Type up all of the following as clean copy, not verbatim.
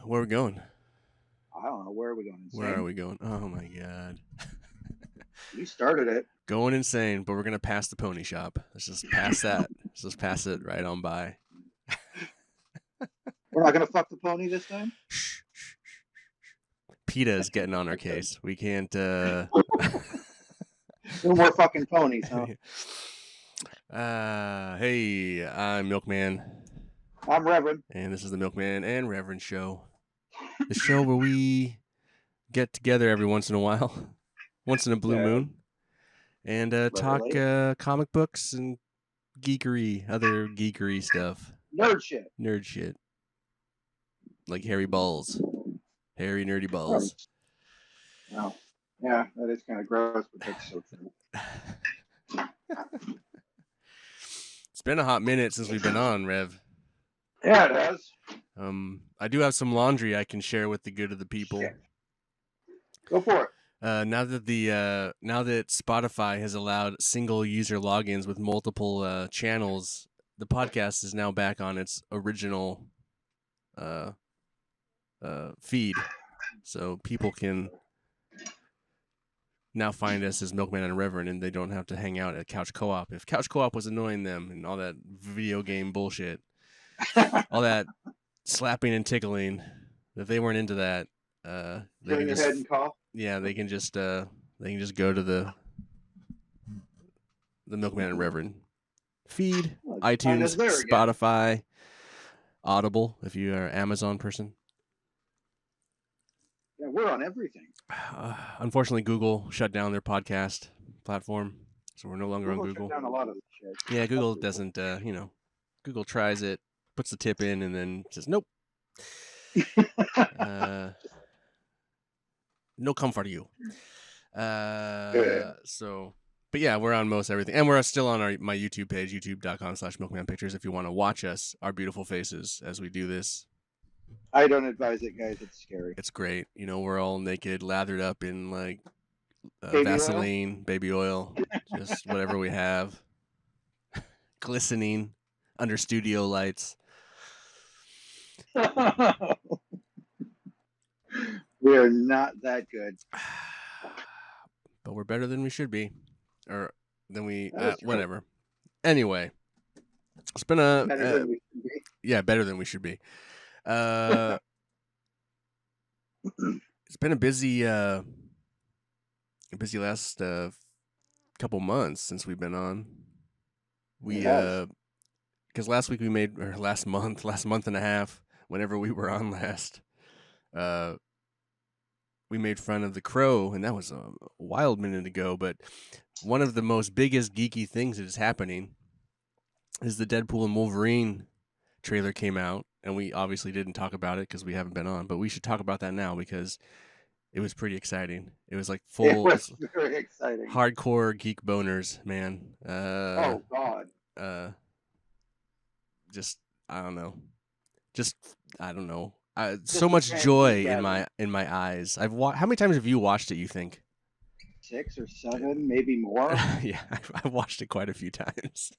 Where are we going? I don't know. Where are we going? Insane? Where are we going? Oh my god. You started it. Going insane, but we're gonna pass the pony shop. Let's just pass that. Let's just pass it right on by. We're not going to fuck the pony this time? Shh, shh, shh. PETA is getting on our case. We can't No more fucking ponies, huh? Hey, I'm MilkMan. I'm Reverend. And this is the MilkMan and Reverend show. The show where we get together every once in a while. Once in a blue moon. And talk comic books and geekery, other geekery stuff. Nerd shit. Like hairy balls. Hairy nerdy balls. Oh. Yeah, that is kind of gross, but that's so true. It's been a hot minute since we've been on, Rev. Yeah, it has. I do have some laundry I can share with the good of the people. Shit. Go for it. Now that Spotify has allowed single user logins with multiple channels, the podcast is now back on its original feed, so people can now find us as MilkMan and Reverend, and they don't have to hang out at Couch Co-op. If Couch Co-op was annoying them and all that video game bullshit, all that slapping and tickling, if they weren't into that, they can just, head and cough. Yeah, they can just go to the MilkMan and Reverend feed, iTunes, Spotify, Audible, if you are an Amazon person. Yeah, we're on everything. Unfortunately, Google shut down their podcast platform, so we're no longer on Google. Shut down a lot of this shit. Yeah, Google doesn't. Google tries it, puts the tip in, and then says nope. No come for you. So, but yeah, we're on most everything, and we're still on my YouTube page, youtube.com/milkmanpictures. If you want to watch us, our beautiful faces as we do this. I don't advise it, guys. It's scary. It's great. We're all naked, lathered up in like Baby Vaseline, oil? baby oil, just whatever we have, glistening under studio lights. We are not that good, but we're better than we should be, or than we whatever. Anyway, it's been better than we should be. Yeah, better than we should be. It's been a busy last couple months since we've been on. Because last week last month and a half, whenever we were on last, we made fun of The Crow, and that was a wild minute ago. But one of the most biggest geeky things that is happening is the Deadpool and Wolverine trailer came out, and we obviously didn't talk about it because we haven't been on, but we should talk about that now because it was pretty exciting. It was like full, it was very exciting, hardcore geek boners, man. Oh God. Just I don't know. So much joy in my eyes. How many times have you watched it? You think 6 or 7, maybe more? Yeah, I've watched it quite a few times.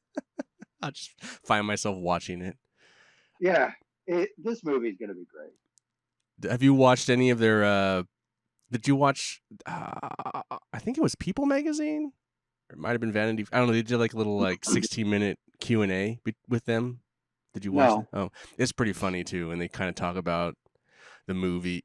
I just find myself watching it. Yeah, this movie is gonna be great. Have you watched any of their? Did you watch? I think it was People Magazine, or it might have been Vanity. I don't know. They did like a little 16-minute Q&A with them. Did you watch? No. It? Oh, it's pretty funny too, and they kind of talk about the movie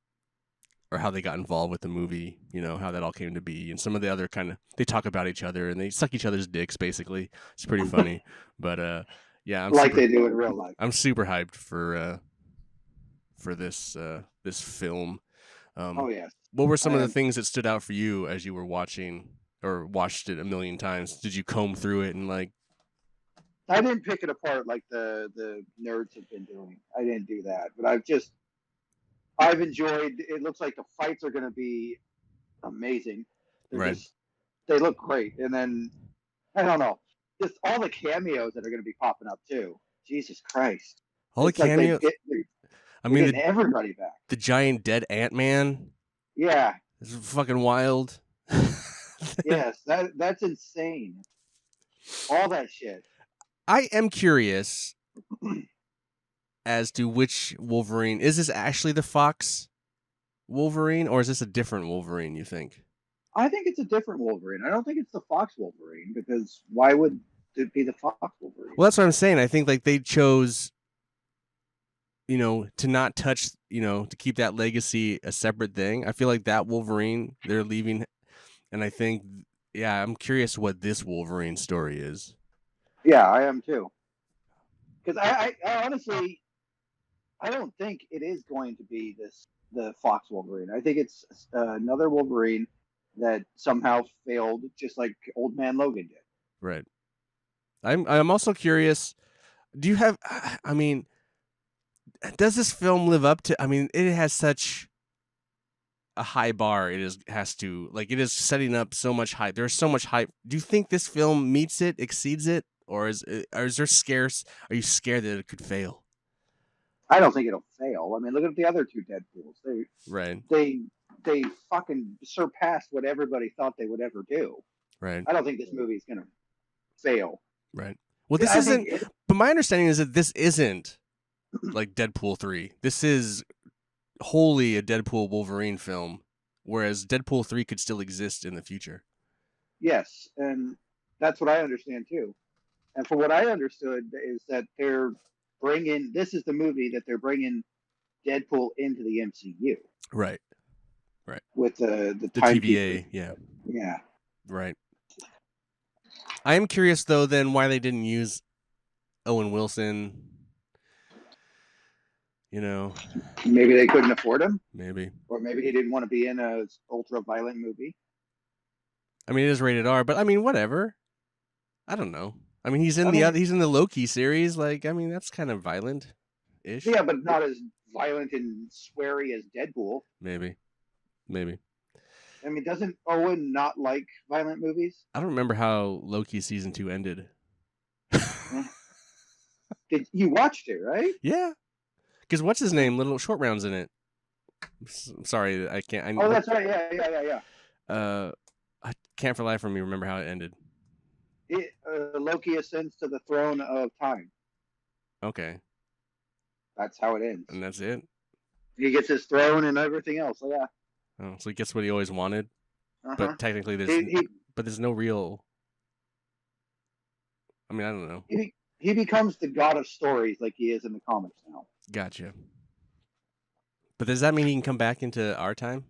or how they got involved with the movie. How that all came to be, and some of the other they talk about each other and they suck each other's dicks. Basically, it's pretty funny. But yeah, they do in real life. I'm super hyped for this film. Oh yes. What were some of the things that stood out for you as you were watching or watched it a million times? Did you comb through it and I didn't pick it apart like the nerds have been doing. I didn't do that, but I've enjoyed. It looks like the fights are going to be amazing. They look great, and then I don't know, just all the cameos that are going to be popping up too. Jesus Christ! All the cameos. I mean, everybody back. The giant dead Ant-Man. Yeah, it's fucking wild. Yes, that's insane. All that shit. I am curious as to which Wolverine is this actually the Fox Wolverine, or is this a different Wolverine? You think? I think it's a different Wolverine. I don't think it's the Fox Wolverine because why would it be the Fox Wolverine? Well, that's what I'm saying. I think like they chose, to not touch, to keep that legacy a separate thing. I feel like that Wolverine they're leaving, and I think, yeah, I'm curious what this Wolverine story is. Yeah, I am too. Because I honestly, I don't think it is going to be the Fox Wolverine. I think it's another Wolverine that somehow failed, just like Old Man Logan did. Right. I'm also curious. Do you have? I mean, does this film live up to? I mean, it has such a high bar. It is setting up so much hype. There's so much hype. Do you think this film meets it, exceeds it, or is there scarce? Are you scared that it could fail? I don't think it'll fail. I mean, look at the other two Deadpools. Right. They fucking surpassed what everybody thought they would ever do. Right. I don't think this movie is gonna fail. Right. Well, this isn't. But my understanding is that this isn't like Deadpool 3. This is wholly a Deadpool Wolverine film, whereas Deadpool 3 could still exist in the future. Yes, and that's what I understand too. And for what I understood is that this is the movie that they're bringing Deadpool into the MCU. Right. Right. With the TVA, yeah. Yeah. Right. I am curious though then why they didn't use Owen Wilson. Maybe they couldn't afford him. Maybe. Or maybe he didn't want to be in a ultra violent movie. I mean, it is rated R, but I mean, whatever. I don't know. I mean, he's in the Loki series. Like, I mean, that's kind of violent-ish. Yeah, but not as violent and sweary as Deadpool. Maybe. I mean, doesn't Owen not like violent movies? I don't remember how Loki season 2 ended. You watched it, right? Yeah. Because what's his name? Little Short Round's in it. I'm sorry, I can't. Oh, that's right. Yeah. I can't for life of me remember how it ended. Loki ascends to the throne of time. Okay. That's how it ends. And that's it? He gets his throne and everything else. So yeah. Oh, so he gets what he always wanted? Uh-huh. But technically there's no real... I mean, I don't know. He becomes the god of stories like he is in the comics now. Gotcha. But does that mean he can come back into our time?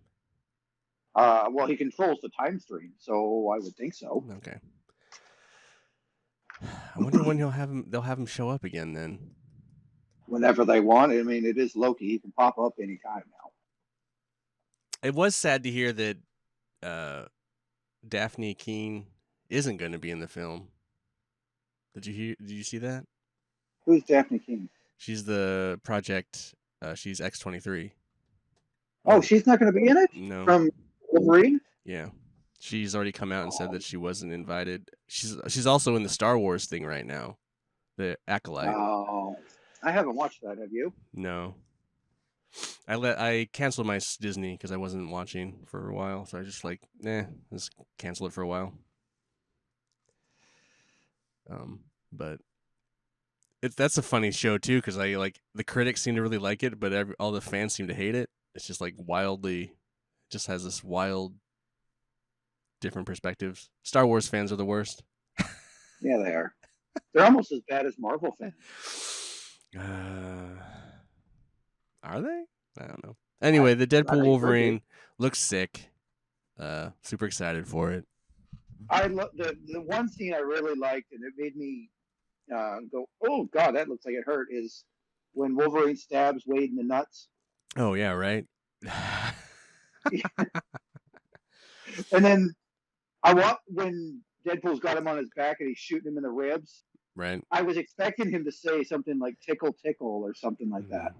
Well, he controls the time stream, so I would think so. Okay. I wonder when they'll have him show up again then. Whenever they want. I mean, it is Loki. He can pop up anytime now. It was sad to hear that Daphne Keane isn't going to be in the film. Did you see that? Who's Daphne Keane? She's the project. She's X-23. Oh, she's not going to be in it? No. From Wolverine? Yeah. She's already come out and said that she wasn't invited. She's also in the Star Wars thing right now. The Acolyte. Oh. I haven't watched that, have you? No. I canceled my Disney because I wasn't watching for a while, so I just just cancel it for a while. But that's a funny show too because the critics seem to really like it, but all the fans seem to hate it. It's just just has this wild, different perspectives. Star Wars fans are the worst. Yeah, they are. They're almost as bad as Marvel fans. Are they? I don't know. Anyway, the Deadpool Wolverine looks sick. Super excited for it. I love the one scene I really liked, and it made me go, "Oh God, that looks like it hurt." Is when Wolverine stabs Wade in the nuts. Oh yeah, right. And then when Deadpool's got him on his back and he's shooting him in the ribs. Right. I was expecting him to say something like "tickle, tickle" or something like that.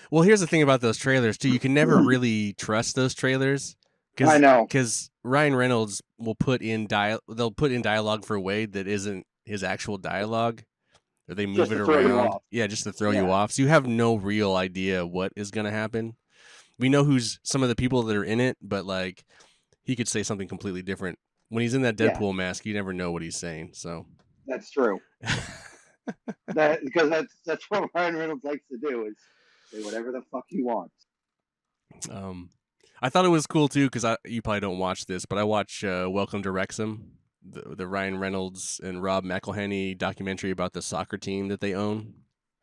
Well, here's the thing about those trailers too. You can never really trust those trailers. I know. Because Ryan Reynolds will put in dialogue for Wade that isn't his actual dialogue. Or they move it around. Yeah, just to throw you off. So you have no real idea what is going to happen. We know who's some of the people that are in it, but he could say something completely different. When he's in that Deadpool mask, you never know what he's saying. So that's true. Because that's what Ryan Reynolds likes to do is say whatever the fuck he wants. I thought it was cool too because you probably don't watch this, but I watch Welcome to Wrexham, the Ryan Reynolds and Rob McElhenney documentary about the soccer team that they own.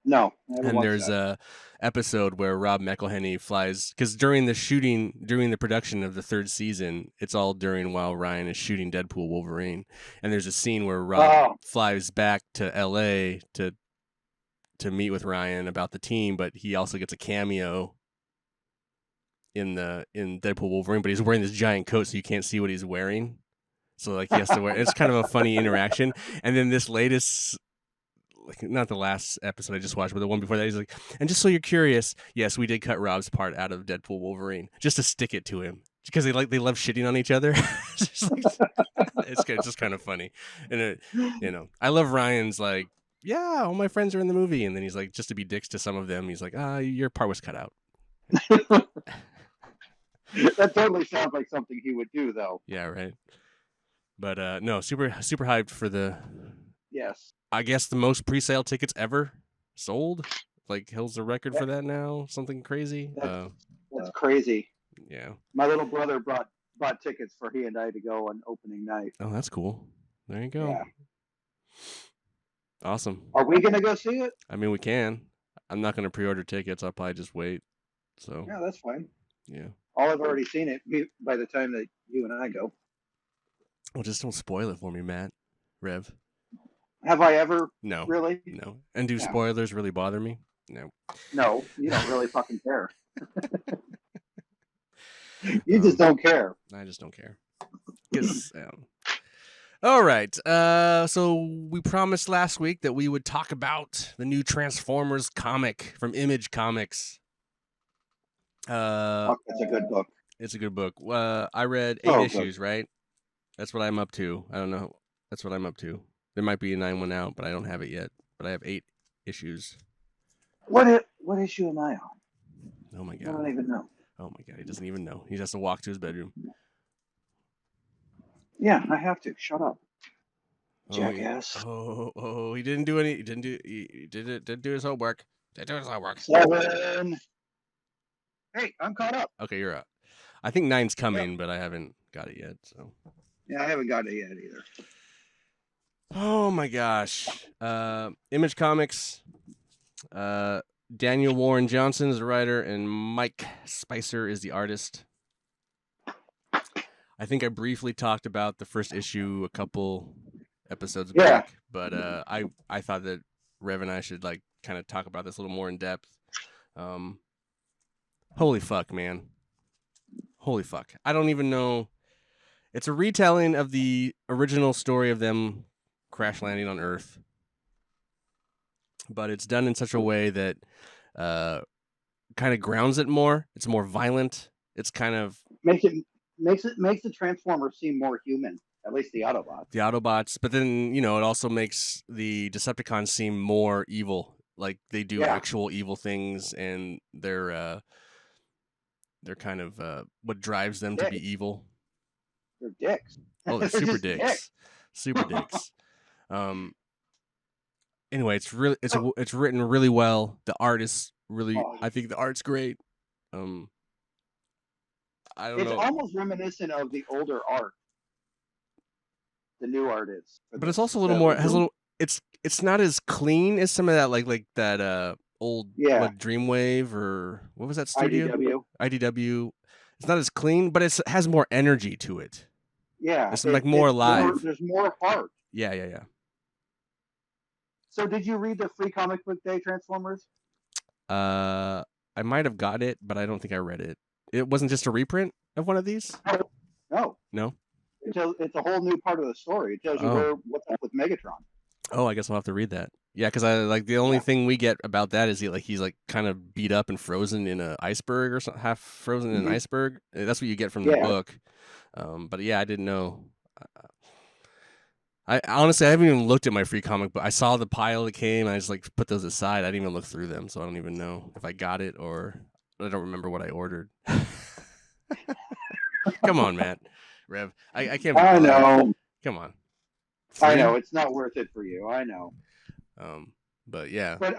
No, I haven't And watched there's that. a episode where Rob McElhenney flies because during the production of the third season, it's all while Ryan is shooting Deadpool Wolverine, and there's a scene where Rob Oh, flies back to L.A. to meet with Ryan about the team, but he also gets a cameo in Deadpool Wolverine, but he's wearing this giant coat, so you can't see what he's wearing. So like he has to wear. It's kind of a funny interaction. And then this latest, like not the last episode I just watched, but the one before that, he's like, and just so you're curious, yes, we did cut Rob's part out of Deadpool Wolverine just to stick it to him because they love shitting on each other. It's just kind of funny, and I love Ryan's like, yeah, all my friends are in the movie, and then he's like, just to be dicks to some of them, he's like, your part was cut out. that totally sounds like something he would do, though. Yeah, right. But no, super hyped for Yes. I guess the most pre-sale tickets ever sold. Like Hill's the record for that now. Something crazy. That's crazy. Yeah. My little brother brought tickets for he and I to go on opening night. Oh, that's cool. There you go. Yeah. Awesome. Are we gonna go see it? I mean, we can. I'm not gonna pre-order tickets. I'll probably just wait. So. Yeah, that's fine. Yeah. I've already seen it by the time that you and I go. Well, just don't spoil it for me, Matt. Rev. Have I ever? No. Really? No. And do spoilers really bother me? No. No, you don't really fucking care. You just don't care. I just don't care. All right. So we promised last week that we would talk about the new Transformers comic from Image Comics. It's a good book. It's a good book. I read 8 issues, right? That's what I'm up to. I don't know. That's what I'm up to. There might be a 9 one out, but I don't have it yet. But I have 8 issues. What issue am I on? Oh my god! I don't even know. Oh my god! He doesn't even know. He has to walk to his bedroom. Yeah, I have to. Shut up, jackass. He didn't do any. He didn't do his homework. Didn't do his homework. 7. Hey, I'm caught up. Okay, you're up. I think 9's coming, but I haven't got it yet. So. Yeah, I haven't got it yet either. Oh my gosh! Image Comics. Daniel Warren Johnson is the writer, and Mike Spicer is the artist. I think I briefly talked about the first issue a couple episodes back, but I thought that Rev and I should like kind of talk about this a little more in depth. Holy fuck, man! Holy fuck! I don't even know. It's a retelling of the original story of them crash landing on Earth, but it's done in such a way that kind of grounds it more. It's more violent. It's kind of makes the Transformers seem more human. At least the Autobots. But then it also makes the Decepticons seem more evil. Like they do actual evil things, and they're kind of what drives them to be evil. They're dicks. Oh, they're super dicks. Super dicks. Anyway, it's written really well. The art is really. I think the art's great. I don't know. It's almost reminiscent of the older art. The new art is. But it's also a little more. Has a little. It's not as clean as some of that like that old Dreamwave or what was that studio? IDW. It's not as clean, but it has more energy to it. Yeah, it's like more alive. There's more heart. Yeah. So did you read the Free Comic Book Day Transformers? I might have got it, but I don't think I read it. It wasn't just a reprint of one of these? No. It's a whole new part of the story. It tells you what's up with Megatron. Oh, I guess I'll have to read that. Yeah, because I like the only thing we get about that is he's like kind of beat up and frozen in an iceberg or something, half frozen in an iceberg. That's what you get from the book. But yeah, I didn't know. I honestly I haven't even looked at my Free Comic Book. I saw the pile that came. And I just like put those aside. I didn't even look through them, so I don't even know if I got it or I don't remember what I ordered. Come on, Matt. Rev, I can't. I know. Come on. I know it's not worth it for you. I know. But yeah, But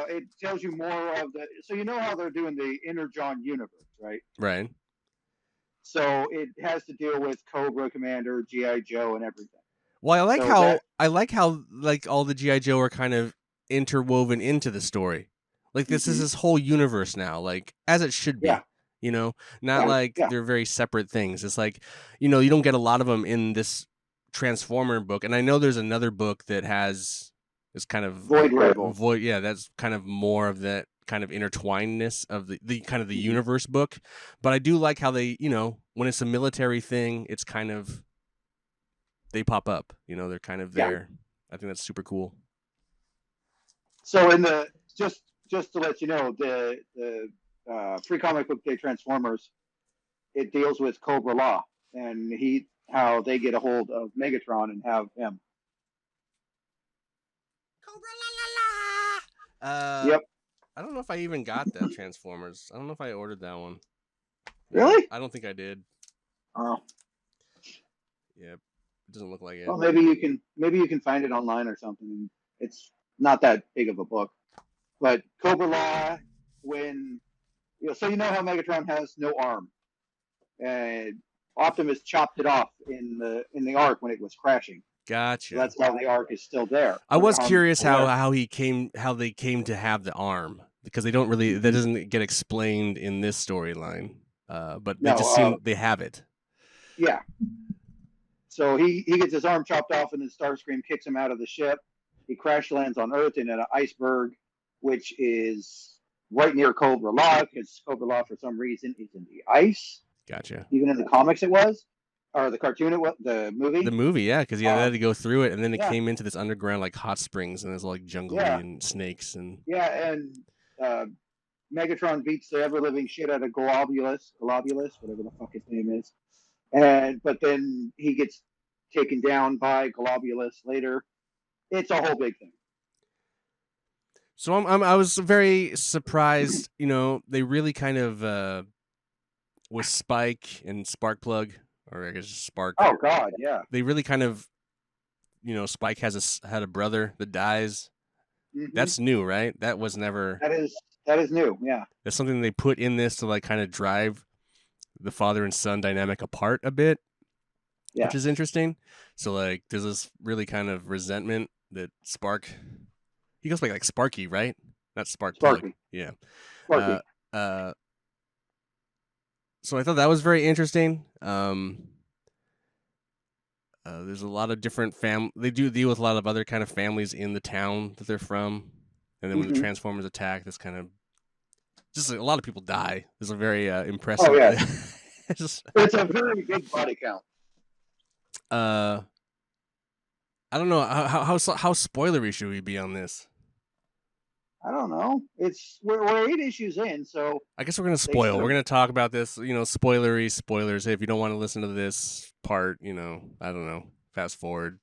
it tells you more of the. So you know how they're doing the Inner John universe, right? right. So it has to deal with Cobra Commander, GI Joe, and everything. Well, So that I like how like all the GI Joe are kind of interwoven into the story. Like this is mm-hmm. this whole universe now, like as it should Yeah, be. You know, not yeah, like yeah. they're very separate things. It's like, you know, you don't get a lot of them in this Transformer book, and I know there's another book that has this kind of Void Label. void. Yeah, that's kind of more of that kind of intertwinedness of the kind of the Mm-hmm. universe book. But I do like how they, you know, when it's a military thing, it's kind of they pop up. You know, they're kind of Yeah. there. I think that's super cool. So in the just to let you know, the Free Comic Book Day Transformers, it deals with Cobra Law and how they get a hold of Megatron and have him. Cobra la la la. Yep. I don't know if I even got that Transformers. I don't know if I ordered that one. Yeah, Really? I don't think I did. Oh. Yep, it doesn't look like it. Well, maybe you can find it online or something. It's not that big of a book, but Cobra Law, when so you know how Megatron has no arm, and Optimus chopped it off in the arc when it was crashing. So Gotcha. that's why the arc is still there. I Or the was arm is curious still there. how they came to have the arm because they don't really that Mm-hmm. doesn't get explained in this storyline. But they No, just seem they have it. yeah. So he gets his arm chopped off, and then Starscream kicks him out of the ship. He crash lands on Earth in an iceberg, which is right near Cobra Law, because Cobra Law, for some reason, is in the ice. Gotcha. Even in the comics, it was, or the cartoon, it was, the The movie. movie, yeah, because yeah, they had to Um, go through it, and then it yeah, came into this underground like hot springs, and it's like jungly yeah, and snakes and yeah, and uh, Megatron beats the ever living shit out of Globulus, whatever the fuck his name is, but then he gets taken down by Globulus later. It's a whole big thing. so I was very surprised. You know, they really kind of with Spike and Sparkplug, or I guess Spark. Oh God, yeah. They really kind of, you know, Spike had a brother that dies. Mm-hmm. That's new, right? That was never. That is new. Yeah, That's something they put in this to like kind of drive the father and son dynamic apart a bit, which is yes. interesting. So like, there's this really kind of resentment that Spark. He goes by like Sparky, right? Not Sparkplug. Sparky, Yeah. Uh, Sparky. uh, so I thought that was very interesting. There's a lot of different They do deal with a lot of other kind of families in the town that they're from, and then when the Mm-hmm. Transformers attack, this kind of just a lot of people die. There's a very Oh impressive. yeah, Just, it's a very big body count. uh, I don't know how spoilery should we be on this? I don't know. We're 8 issues in, so I guess we're gonna they spoil. should We're have. gonna talk about this, you know, spoilers. Hey, if you don't want to listen to this part, you know, I don't know, fast forward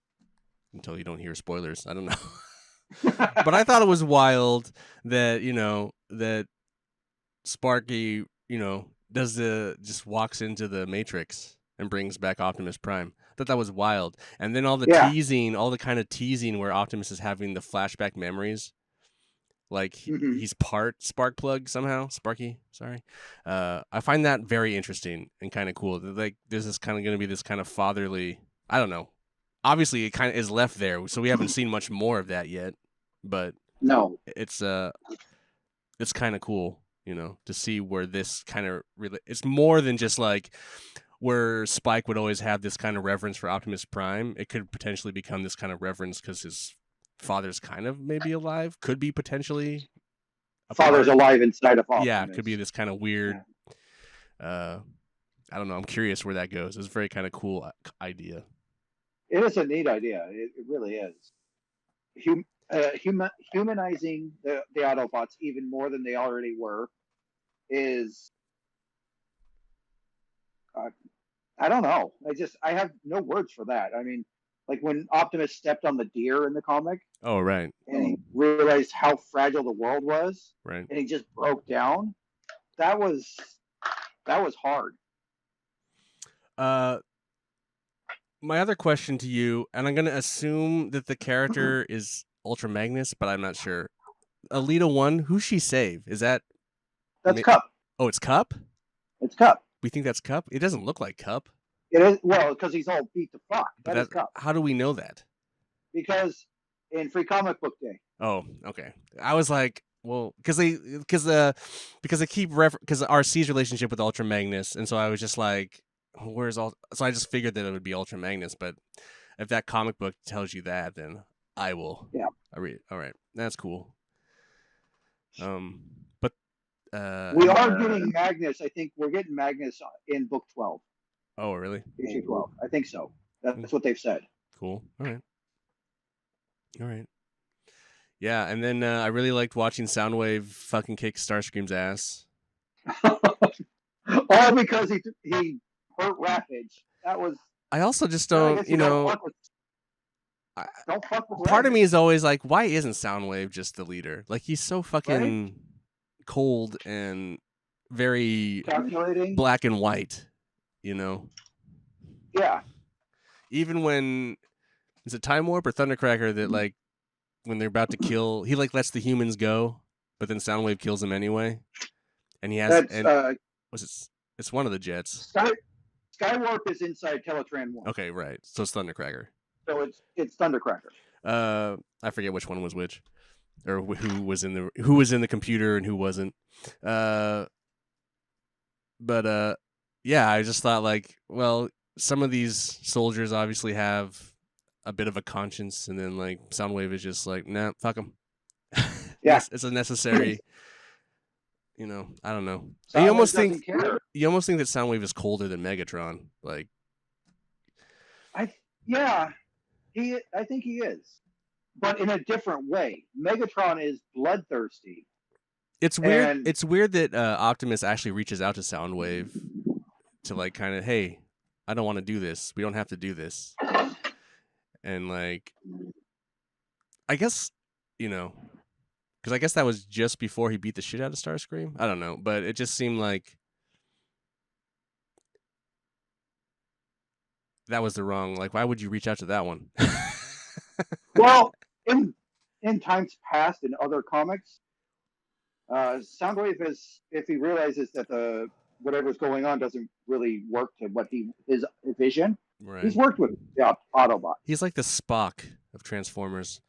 until you don't hear spoilers. I don't know. But I thought it was wild that, you know, that Sparky, you know, just walks into the Matrix and brings back Optimus Prime. I thought that was wild. And then Yeah. all the kind of teasing where Optimus is having the flashback memories, like Mm-hmm. he's part Sparkplug somehow, Sparky, sorry. I find that very interesting and kind of cool. Like there's this kind of going to be this kind of fatherly, I don't know. Obviously it kind of is left there, so we haven't seen much more of that yet, but No. it's kind of cool, you know, to see where this kind of really it's more than just like where Spike would always have this kind of reverence for Optimus Prime. It could potentially become this kind of reverence because his father's kind of maybe alive, could be potentially a Father's part. alive inside of Yeah, it could be Optimus. this kind of weird. Yeah. I don't know. I'm curious where that goes. It's a very kind of cool idea. It is a neat idea. It really is. Humanizing the Autobots even more than they already were is uh, I don't know. I have no words for that. I mean, like when Optimus stepped on the deer in the comic Oh, right, and he realized how fragile the world was right. and he just broke down. That was hard. My other question to you, and I'm going to assume that the character is Ultra Magnus, but I'm not sure. Alita 1, who's she save? Is that... That's Cup. Oh, it's Cup? It's Cup. We think that's Cup? It doesn't look like Cup. It is, well, because he's all beat to fuck. But That is Cup. how do we know that? Because in Free Comic Book Day. Oh, okay. I was like, well, because they keep because RC's relationship with Ultra Magnus, and so I was just like, where's all? So I just figured that it would be Ultra Magnus, but if that comic book tells you that, then I will. Yeah. I read it. All right, that's cool. But we are getting Magnus. I think we're getting Magnus in book 12. Oh, really? Issue 12. I think so. That's what they've said. Cool. All right. Yeah, and then I really liked watching Soundwave fucking kick Starscream's ass. All because he hurt Rampage. That was. I also just don't, don't fuck with part of me is always like, why isn't Soundwave just the leader? Like, he's so fucking cold and very calculating, black and white, you know? Yeah. Even when, is it Time Warp or Thundercracker that, like, when they're about to kill, he, like, lets the humans go, but then Soundwave kills him anyway? And he has, it's one of the jets. Skywarp is inside Teletran 1. Okay, right. So it's Thundercracker. So it's Thundercracker. I forget which one was which, or who was in the computer and who wasn't. But yeah, I just thought, like, well, some of these soldiers obviously have a bit of a conscience, and then, like, Soundwave is just like, nah, fuck them. Yeah, it's a necessary. I don't know. You almost think that Soundwave is colder than Megatron. Like, I think he is, but in a different way. Megatron is bloodthirsty. It's weird. It's weird that Optimus actually reaches out to Soundwave to, like, kind of, hey, I don't want to do this. We don't have to do this. And, like, I guess, because I guess that was just before he beat the shit out of Starscream. I don't know, but it just seemed like that was the wrong. Like, why would you reach out to that one? Well, in times past in other comics, Soundwave is, if he realizes that whatever's going on doesn't really work to what his vision. Right. He's worked with the Autobot. He's like the Spock of Transformers.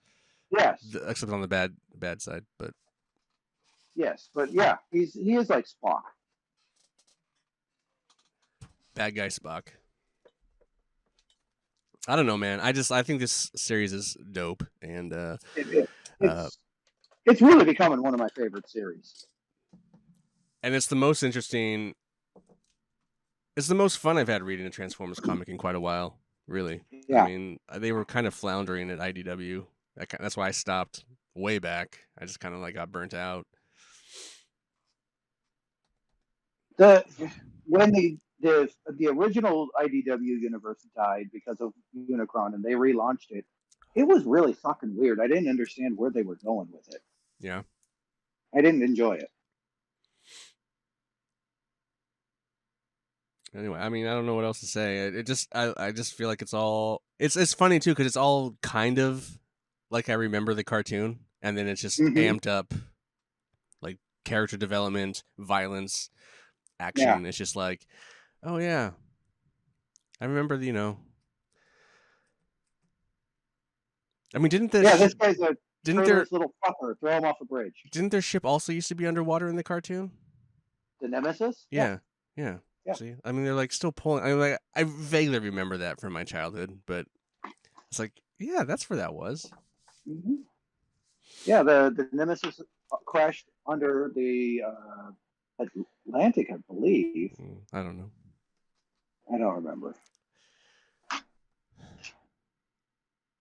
Yes. Except on the bad side, but. Yes, but yeah, he is like Spock. Bad guy Spock. I don't know, man. I think this series is dope, and it's really becoming one of my favorite series. And it's the most interesting. It's the most fun I've had reading a Transformers comic in quite a while. Really. Yeah. I mean, they were kind of floundering at IDW. That's why I stopped way back. I just kind of, like, got burnt out. When the original IDW universe died because of Unicron and they relaunched it, it was really fucking weird. I didn't understand where they were going with it. Yeah. I didn't enjoy it. Anyway, I mean, I don't know what else to say. I just feel like it's all. It's funny too because it's all kind of like I remember the cartoon, and then it's just amped up, like character development, violence, action. Yeah. It's just like, oh yeah, I remember. I mean, didn't this guy's a little fucker. Throw him off a bridge. Didn't their ship also used to be underwater in the cartoon? The Nemesis. Yeah. See, I mean, they're like still pulling. I mean, like, I vaguely remember that from my childhood, but it's like, yeah, that's where that was. Mm-hmm. Yeah, the Nemesis crashed under the Atlantic, I believe. I don't know. I don't remember.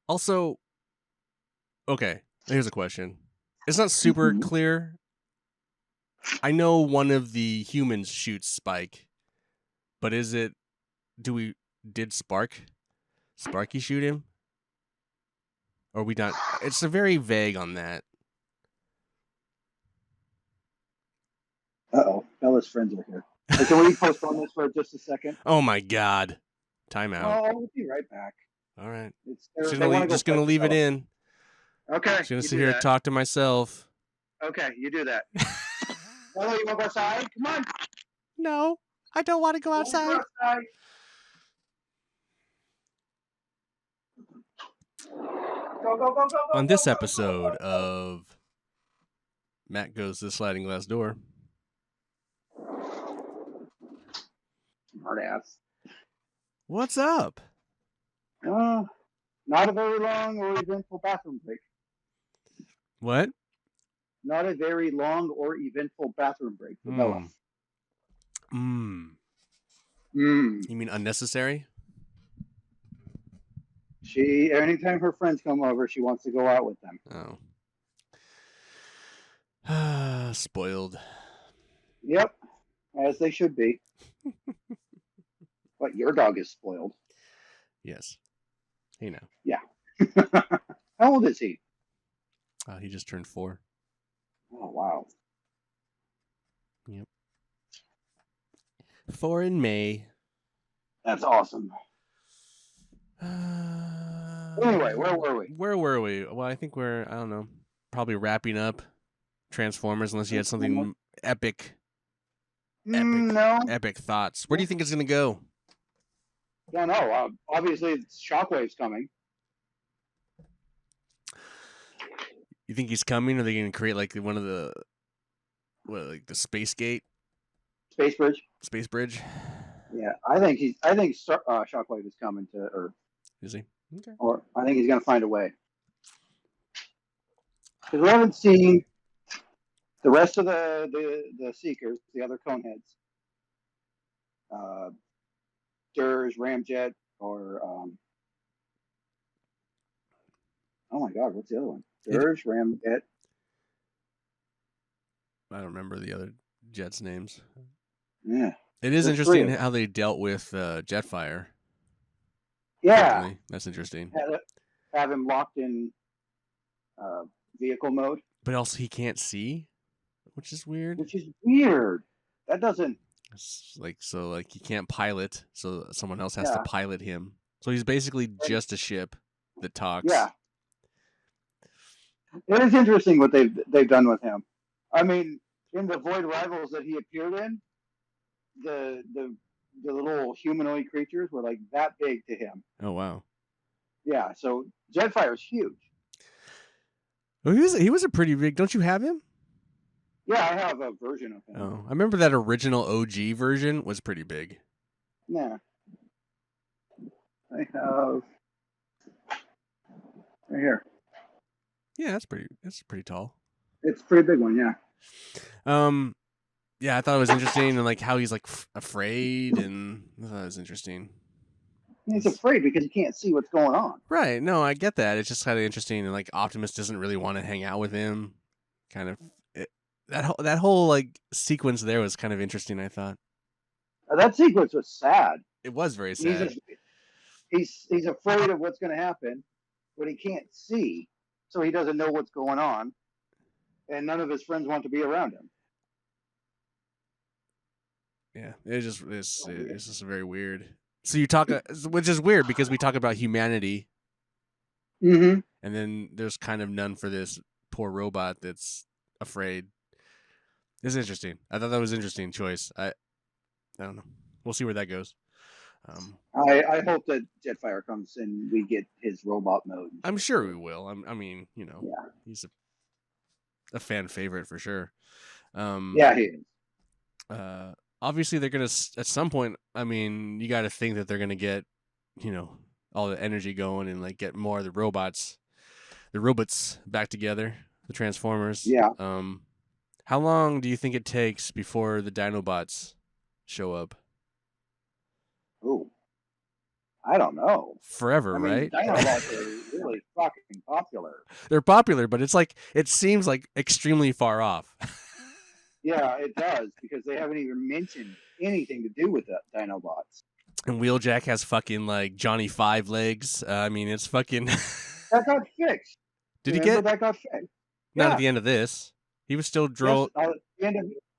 Also, okay, here's a question. It's not super clear. I know one of the humans shoots Spike. But is it? Did Sparky shoot him? Or are we not? It's very vague on that. Bella's friends are here. Hey, can we postpone this for just a second? Oh my God! Time out. Oh, we'll be right back. All right. Just gonna leave it in. Okay, I'm just gonna you sit do here and that. talk to myself. Okay, you do that. Hello, you want to go outside? Come on. No, I don't want to go Go outside. outside. Go. On this episode of Matt Goes to the Sliding Glass Door. Smart ass. What's up? Not a very long or eventful bathroom break. What? Not a very long or eventful bathroom break for Bella. You mean unnecessary? Anytime her friends come over, she wants to go out with them. Oh. Spoiled. Yep, as they should be. But your dog is spoiled. Yes. Hey now. Yeah. How old is he? He just turned 4. Oh, wow. Yep. 4 in May. That's awesome. Anyway, where were we? Where were we? Well, I think we're, I don't know, probably wrapping up Transformers unless you had something epic. No. Epic thoughts. Where do you think it's going to go? Don't know. Obviously, Shockwave's coming. You think he's coming? Or are they going to create like one of the, the Space Gate? Space Bridge? Space Bridge? Yeah, I think Shockwave is coming to Earth. Is he? Okay. Or I think he's going to find a way. Because we haven't seen the rest of the Seekers, the other Coneheads. Dirge, Ramjet, or oh my God, what's the other one? Dirge, Ramjet. I don't remember the other jets' names. Yeah. It is interesting how they dealt with Jetfire. Yeah. Certainly. That's interesting. Have him locked in vehicle mode. But also he can't see, which is weird. That doesn't... So he can't pilot, so someone else has to pilot him. So he's basically just a ship that talks. Yeah. It is interesting what they've done with him. I mean, in the Void Rivals that he appeared in, the little humanoid creatures were like that big to him. Oh wow. Yeah, so Jetfire's huge. Well, he was a pretty big. Don't you have him? Yeah, I have a version of him. Oh, I remember that original OG version was pretty big. Yeah. I have right here. Yeah, that's pretty tall. It's a pretty big one, yeah. Yeah, I thought it was interesting, and like how he's like afraid, and I thought it was interesting. He's afraid because he can't see what's going on. Right. No, I get that. It's just kind of interesting, and like Optimus doesn't really want to hang out with him. Kind of that whole like sequence there was kind of interesting, I thought. That sequence was sad. It was very sad. He's afraid of what's going to happen, but he can't see, so he doesn't know what's going on, and none of his friends want to be around him. Yeah, it's just very weird. So you talk, which is weird because we talk about humanity, and then there's kind of none for this poor robot that's afraid. It's interesting. I thought that was an interesting choice. I don't know. We'll see where that goes. I hope that Jetfire comes and we get his robot mode. I'm sure we will. I mean, he's a fan favorite for sure. Yeah, he is. Obviously, they're gonna at some point. I mean, you got to think that they're gonna get, all the energy going and like get more of the robots back together, the Transformers. Yeah. How long do you think it takes before the Dinobots show up? Oh, I don't know. Forever, right? Dinobots are really fucking popular. They're popular, but it seems like extremely far off. Yeah, it does, because they haven't even mentioned anything to do with the Dinobots. And Wheeljack has fucking like Johnny 5 legs. I mean, it's fucking. That got fixed. Did he get? That got fixed. Not at the end of this. He was still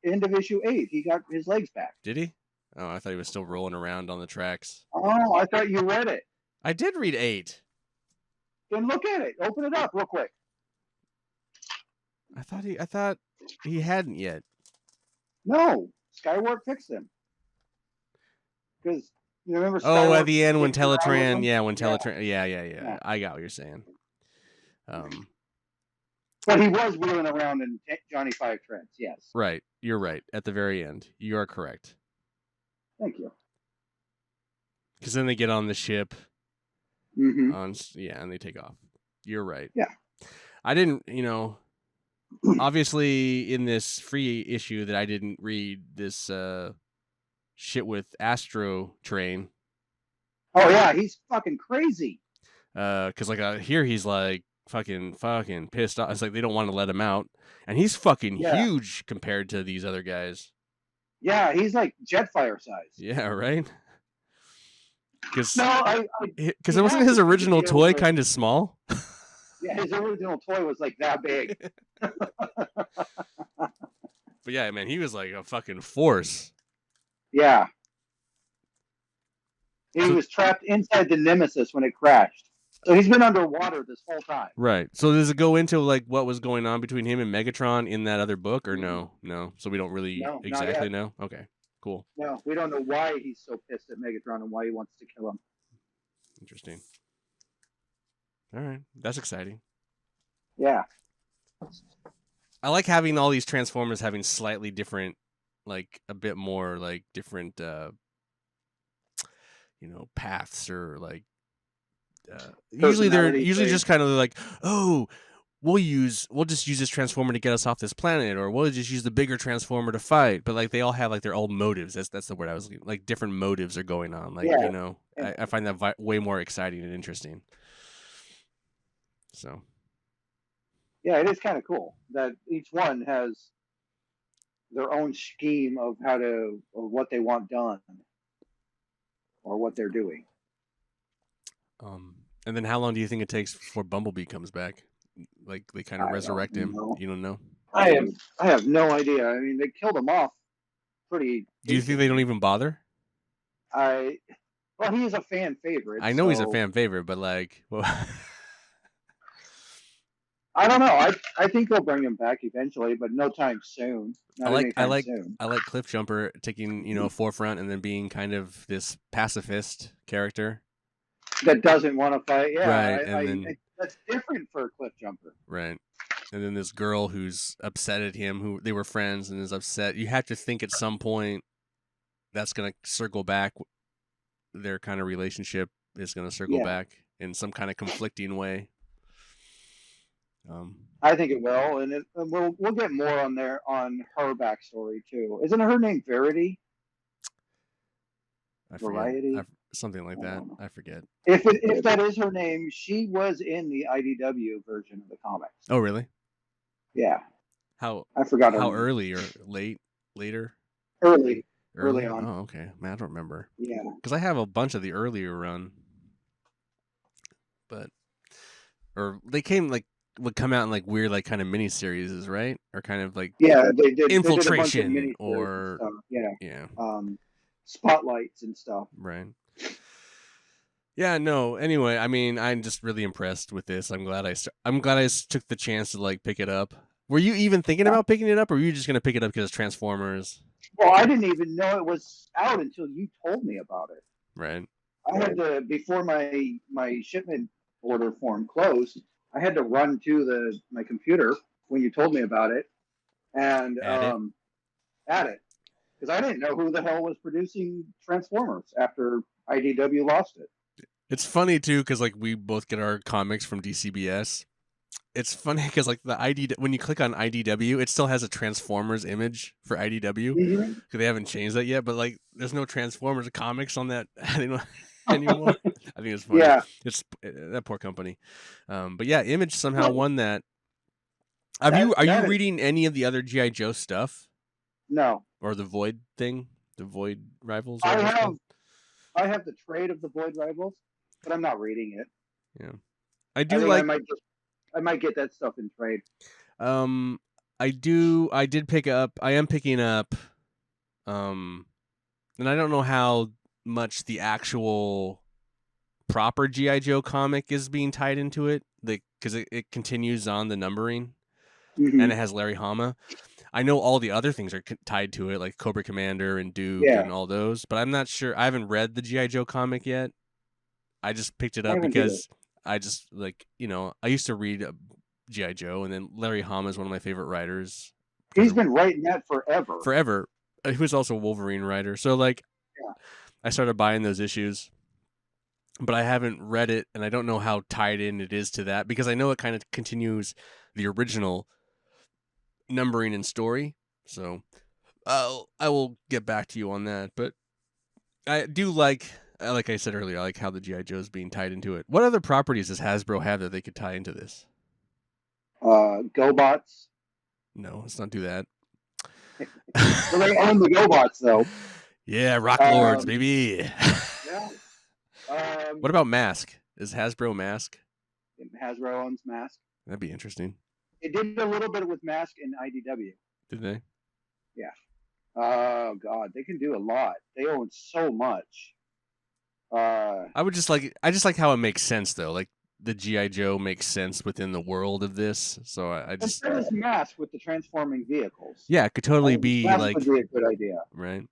end of issue 8, he got his legs back. Did he? Oh, I thought he was still rolling around on the tracks. Oh, I thought you read it. I did read 8. Then look at it. Open it up real quick. I thought he hadn't yet. No, Skywarp fixed him because you remember Oh, at Skywarp the end when dicked around with Teletran, him? yeah, when Yeah, Teletran, yeah, yeah. I got what you're saying. But he was wheeling around in Johnny Five Trends. Yes. Right, you're right. At the very end, you are correct. Thank you. Because then they get on the ship, Mm-hmm. and they take off. You're right. Yeah. I didn't, obviously in this free issue that I didn't read this shit with Astro Train. Oh yeah, he's fucking crazy. Because like here he's like fucking pissed off. It's like they don't want to let him out, and he's fucking huge compared to these other guys. Yeah, he's like Jetfire size. Yeah, right. Because it wasn't his original toy kind of small. Yeah, his original toy was like that big. But yeah, man, he was like a fucking force. Yeah. He was trapped inside the Nemesis when it crashed. So he's been underwater this whole time. Right. So does it go into like what was going on between him and Megatron in that other book, or no? No. So we don't really exactly know. Okay. Cool. No, we don't know why he's so pissed at Megatron and why he wants to kill him. Interesting. All right, that's exciting. Yeah. I like having all these Transformers having slightly different, like a bit more like different, paths or like. Usually they're just kind of like, oh, we'll just use this Transformer to get us off this planet, or we'll just use the bigger Transformer to fight. But like they all have like their own motives. That's the word I was like different motives are going on. Like I find that way more exciting and interesting. So. Yeah, it is kind of cool that each one has their own scheme of or what they want done, or what they're doing. And then how long do you think it takes before Bumblebee comes back? Like they kind of resurrect him. You don't know? I have no idea. I mean, they killed him off pretty. Do you think they don't even bother? Well, he is a fan favorite. I know he's a fan favorite, but like, well... I don't know. I think they'll bring him back eventually, but no time soon. I like Cliffjumper taking a forefront and then being kind of this pacifist character that doesn't want to fight. Yeah, right. And then that's different for a Cliffjumper. Right. And then this girl who's upset at him, who they were friends and is upset. You have to think at some point that's going to circle back. Their kind of relationship is going to circle back in some kind of conflicting way. I think it will, and we'll get more on her backstory too. Isn't her name Verity? Variety, something like that. I forget. If that is her name, she was in the IDW version of the comics. Oh, really? Yeah. I forgot how early or later? Early on. Oh, okay. Man, I don't remember. Yeah. Because I have a bunch of the earlier run, or they came would come out in like weird kind of miniseries, right? Or kind of like they did Infiltration they did or spotlights and stuff. Right. Yeah, no. Anyway, I mean, I'm just really impressed with this. I'm glad I took the chance to pick it up. Were you even thinking about picking it up, or were you just gonna pick it up because it's Transformers? Well, I didn't even know it was out until you told me about it. Right. I had to, before my shipment order form closed, I had to run to my computer when you told me about it and add it because I didn't know who the hell was producing Transformers after IDW lost it. It's funny too because we both get our comics from DCBS. It's funny because when you click on IDW, it still has a Transformers image for IDW because they haven't changed that yet. But there's no Transformers comics on that anymore. I think it's funny. Yeah, it's that poor company. But yeah, Image somehow won that. Are you reading any of the other G.I. Joe stuff? No. Or the Void thing, the Void Rivals. I have the trade of the Void Rivals, but I'm not reading it. Yeah, I do I might get that stuff in trade. I did pick up. I am picking up. And I don't know how much the actual proper G.I. Joe comic is being tied into it, because it continues on the numbering. Mm-hmm. and it has Larry Hama. I know all the other things are tied to it, like Cobra Commander and Duke Yeah, and all those, but I'm not sure. I haven't read the G.I. Joe comic yet. I just picked it I up haven't either. because I just like, I used to read G.I. Joe, and then Larry Hama is one of my favorite writers because He's of been writing that forever. forever. He was also a Wolverine writer. So like Yeah. I started buying those issues, but I haven't read it, and I don't know how tied in it is to that because I know it kind of continues the original numbering and story. So I will get back to you on that. But I do like I said earlier, I like how the GI Joe's being tied into it. What other properties does Hasbro have that they could tie into this? GoBots. No, let's not do that. Well, they own the GoBots though. Yeah, Rock Lords, Um, baby. yeah. What about Mask? Is Hasbro Mask? Hasbro owns Mask. That'd be interesting. It did a little bit with Mask in IDW. Did they? Yeah. Oh God, they can do a lot. They own so much. I just like how it makes sense though. Like the GI Joe makes sense within the world of this. So I And just so does Mask with the transforming vehicles. yeah, it could totally be Mask would like be a good idea. right.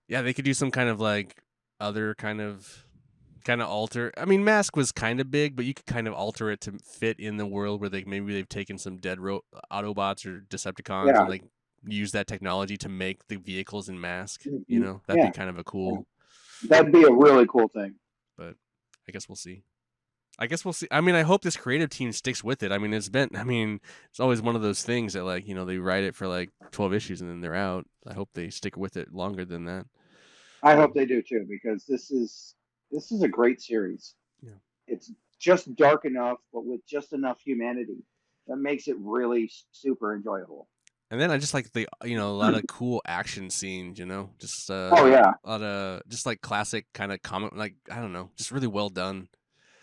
Yeah, they could do some kind of like other kind of alter. I mean, Mask was kind of big, but you could kind of alter it to fit in the world where maybe they've taken some dead Autobots or Decepticons Yeah. and like use that technology to make the vehicles in Mask. Mm-hmm. That'd be kind of a cool. That'd be a really cool thing. But I guess we'll see. I mean, I hope this creative team sticks with it. I mean, it's always one of those things that like they write it for like 12 issues and then they're out. I hope they stick with it longer than that. I hope they do too, because this is a great series. Yeah. It's just dark enough, but with just enough humanity that makes it really super enjoyable. And then I just like the a lot of cool action scenes, just Oh yeah. a lot of just like classic kind of comic, like I don't know, just really well done.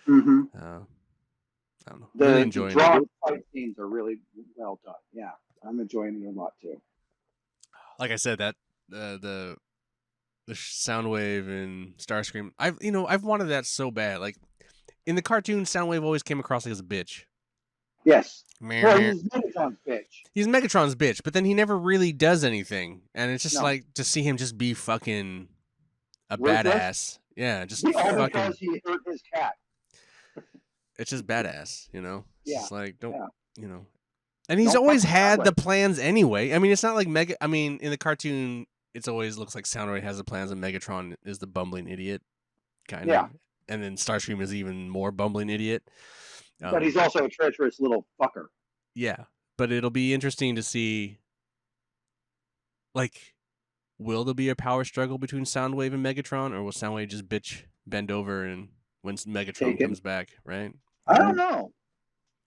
Mm-hmm. I don't know, The really enjoying drawn it. fight scenes are really well done. Yeah, I'm enjoying it a lot too. Like I said, that the Soundwave and Starscream, I've wanted that so bad. Like in the cartoon, Soundwave always came across like as a bitch. Yes. Well, he's Megatron's bitch. He's Megatron's bitch, but then he never really does anything, and it's just like to see him just be fucking a Ruthless? badass. Yeah, just All fucking. because he hurt his cat. It's just badass, It's just like don't, And he's Don't always fuck with had the Soundwave. plans anyway. I mean, it's not like in the cartoon, it's always looks like Soundwave has the plans and Megatron is the bumbling idiot, kind of. Yeah. And then Starscream is even more bumbling idiot. But he's also a treacherous little fucker. Yeah, but it'll be interesting to see, like, will there be a power struggle between Soundwave and Megatron, or will Soundwave just bend over and when Megatron comes back, right? I don't know.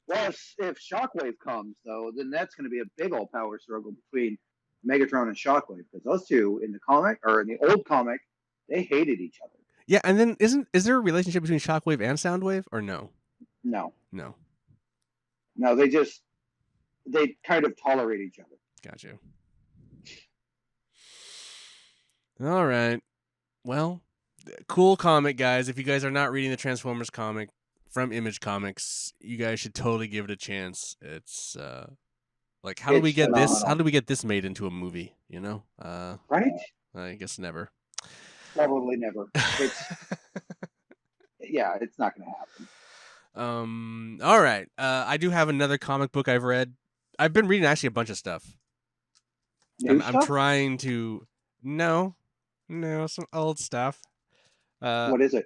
Well, if Shockwave comes, though, then that's going to be a big old power struggle between Megatron and Shockwave, because those two in the comic, or in the old comic, they hated each other. Yeah, and then is there a relationship between Shockwave and Soundwave, or no? No. No. No, they kind of tolerate each other. Got you. All right. Well, cool comic, guys. If you guys are not reading the Transformers comic from Image Comics, you guys should totally give it a chance. It's like how do we get phenomenal. this? How do we get this made into a movie? Right? I guess never. Probably never. Yeah, it's not going to happen. All right. I do have another comic book I've read. I've been reading actually a bunch of stuff. I'm trying to no, some old stuff. What is it?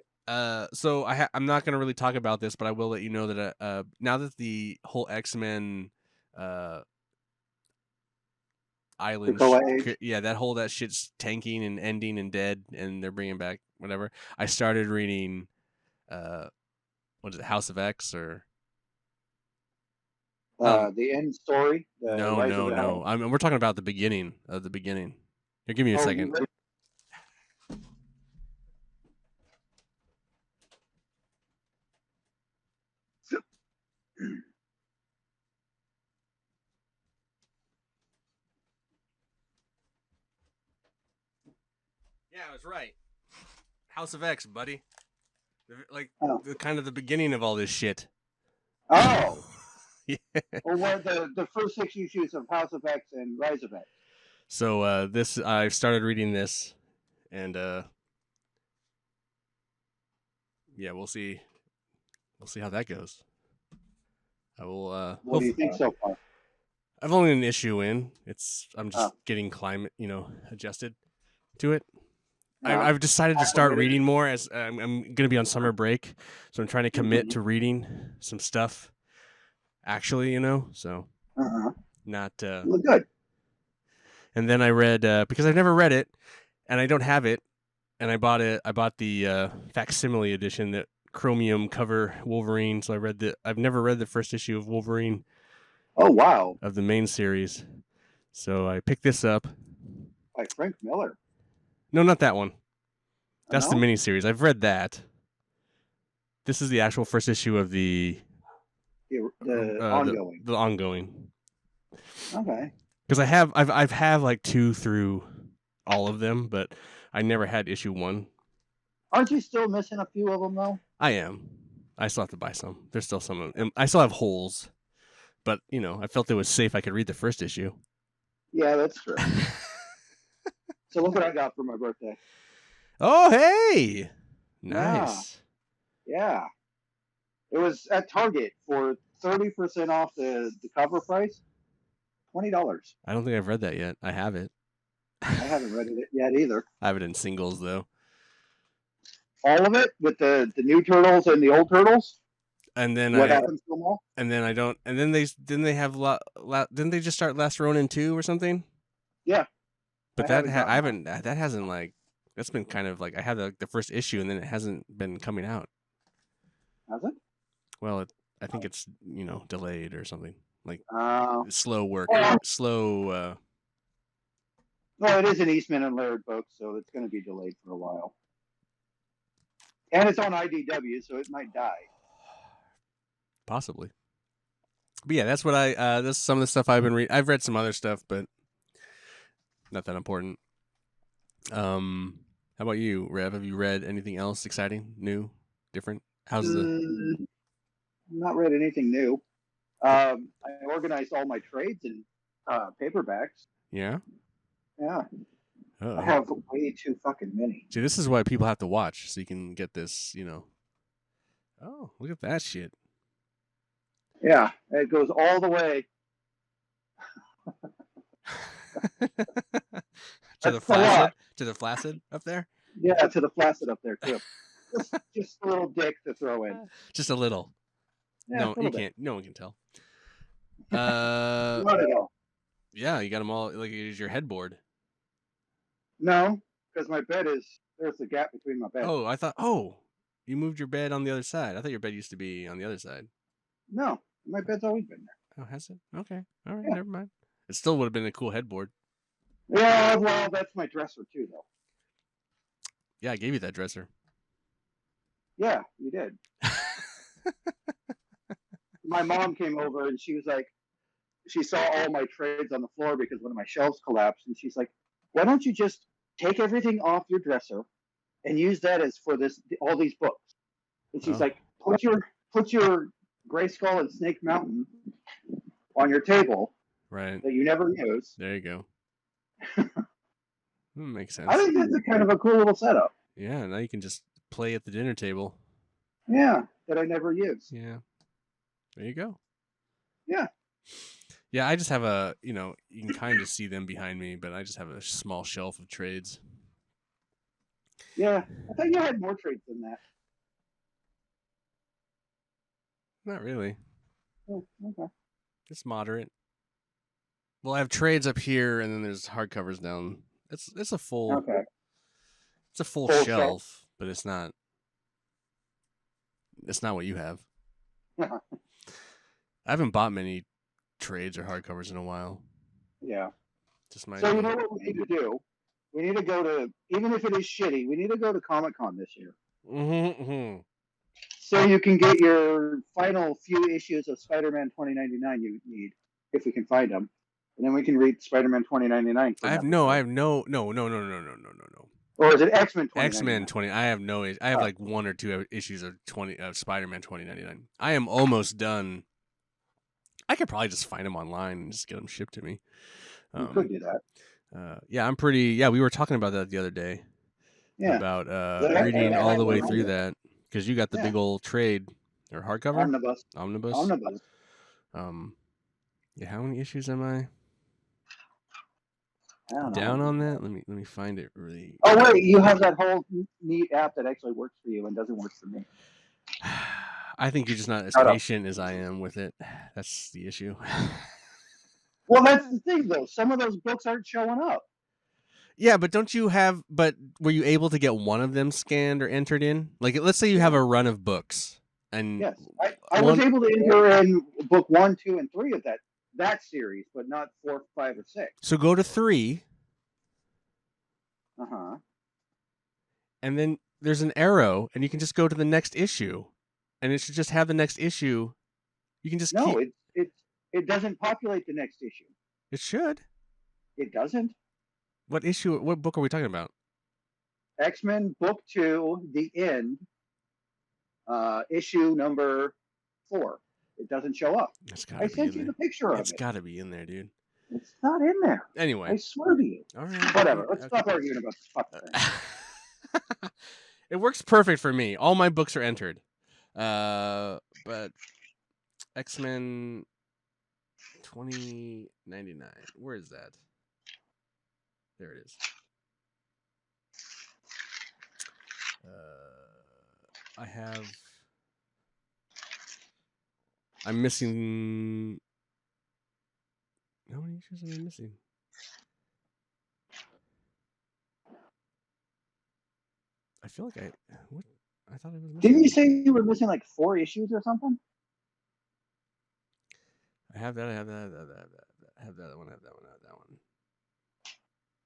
So I'm not going to really talk about this, but I will let you know that now that the whole X-Men island, that shit's tanking and ending and dead, and they're bringing back whatever. I started reading, what is it, House of X or? The end story. No. We're talking about the beginning of the beginning. Here, give me a second. Yeah, I was right. House of X, buddy. Like the kind of the beginning of all this shit. Oh. Yeah. Or what the first 6 issues of House of X and Rise of X? So this I started reading this, and yeah, we'll see. We'll see how that goes. I will. What do you think so far? I've only an issue in. I'm Oh, just getting adjusted to it. yeah. I've decided to start Acclimated. reading more as I'm going to be on summer break, so I'm trying to commit Mhm. to reading some stuff. Actually, so Uh-huh. not. Well, good. And then I read because I've never read it, and I don't have it, and I bought it. I bought the facsimile edition, that chromium cover Wolverine. So I've never read the first issue of Wolverine Oh, wow. of the main series. So I picked this up. By Frank Miller. No, not that one. Oh, That's the no? miniseries. I've read that. This is the actual first issue of the The ongoing. the ongoing. Okay. Because I've have like 2 through all of them, but I never had issue 1. Aren't you still missing a few of them, though? I am. I still have to buy some. There's still some of them. I still have holes, but I felt it was safe. I could read the first issue. Yeah, that's true. So look what I got for my birthday. Oh, hey! Nice. Yeah. It was at Target for 30% off the cover price. $20. I don't think I've read that yet. I have it. I haven't read it yet either. I have it in singles though. All of it with the new turtles and the old turtles. And then What happens to them all? and then I don't. And then they have didn't they just start Last Ronin 2 or something? Yeah. But I haven't that hasn't like that's been kind of like I had the first issue and then it hasn't been coming out. Has it? Well, I think it's delayed or something like Uh, slow work, well, slow. no, it is an Eastman and Laird book, so it's going to be delayed for a while. And it's on IDW, so it might die. Possibly. But yeah, that's what that's some of the stuff I've been reading. I've read some other stuff, but not that important. How about you, Rev? Have you read anything else exciting, new, different? How's the? Not read anything new. I organized all my trades in paperbacks. Yeah. Yeah. Uh-oh. I have way too fucking many. See, this is why people have to watch, so you can get this. Oh, look at that shit. Yeah, it goes all the way to the flaccid, to the flaccid up there. Yeah, to the flaccid up there too. Just a little dick to throw in. Just a little. Yeah, No, you bit. can't. No one can tell. Not at all. Yeah, you got them all. Like, it's your headboard. No, because my bed there's a gap between my bed. Oh, I thought. Oh, you moved your bed on the other side. I thought your bed used to be on the other side. No, my bed's always been there. Oh, has it? Okay, all right, never mind. It still would have been a cool headboard. Yeah, well, that's my dresser too, though. Yeah, I gave you that dresser. Yeah, you did. My mom came over and she was like, she saw all my trades on the floor because one of my shelves collapsed, and she's like, "Why don't you just take everything off your dresser and use that as for all these books?" And she's like, "Put your Grayskull and Snake Mountain on your table, right? That you never use." There you go. Makes sense. I think that's a kind of a cool little setup. Yeah, now you can just play at the dinner table. Yeah, that I never use. Yeah, there you go. Yeah. Yeah, I just have you can kind of see them behind me, but I just have a small shelf of trades. Yeah, I thought you had more trades than that. Not really. Oh, okay. It's moderate. Well, I have trades up here, and then there's hardcovers down. It's a full. Okay. It's a full shelf, but it's not. It's not what you have. I haven't bought many trades or hardcovers in a while. Yeah. Just my. So you know what we need to do? We need to go to, even if it is shitty, we need to go to Comic-Con this year. Mm-hmm. So you can get your final few issues of Spider-Man 2099 you need, if we can find them. And then we can read Spider-Man 2099. I have no. Or is it X-Men 2099? X-Men 20. I have no. I have like 1 or 2 issues of Spider-Man 2099. I am almost done I could probably just find them online and just get them shipped to me. You could do that. Yeah, I'm pretty. Yeah, we were talking about that the other day Yeah. about I reading all the way one through either. that because you got the Yeah. big old trade or hardcover Omnibus. omnibus. Yeah, how many issues am I I don't know. down on that? Let me find it really. Oh wait, you have that whole neat app that actually works for you and doesn't work for me. I think you're just not as Shut up. patient as I am with it. That's the issue. Well, that's the thing, though. Some of those books aren't showing up. Yeah, but don't you have? But were you able to get one of them scanned or entered in? Like, let's say you have a run of books, and yes, I was able to enter in book 1, 2, and 3 of that series, but not 4, 5, or 6. So go to 3. And then there's an arrow, and you can just go to the next issue, and it should just have the next issue. You can just it doesn't populate the next issue. It should. It doesn't. What issue? What book are we talking about? X-Men Book 2, The End, issue number 4. It doesn't show up. I sent you the picture of it. It's got to be in there, dude. It's not in there. Anyway, I swear to you. All right. Whatever. Let's stop arguing about this fucking thing. It works perfect for me. All my books are entered. But X-Men 2099. Where is that? There it is. I'm missing. How many issues am I missing? I feel like I thought I was missing. Didn't you say you were missing like 4 issues or something? I have that. I have that one. I have that one.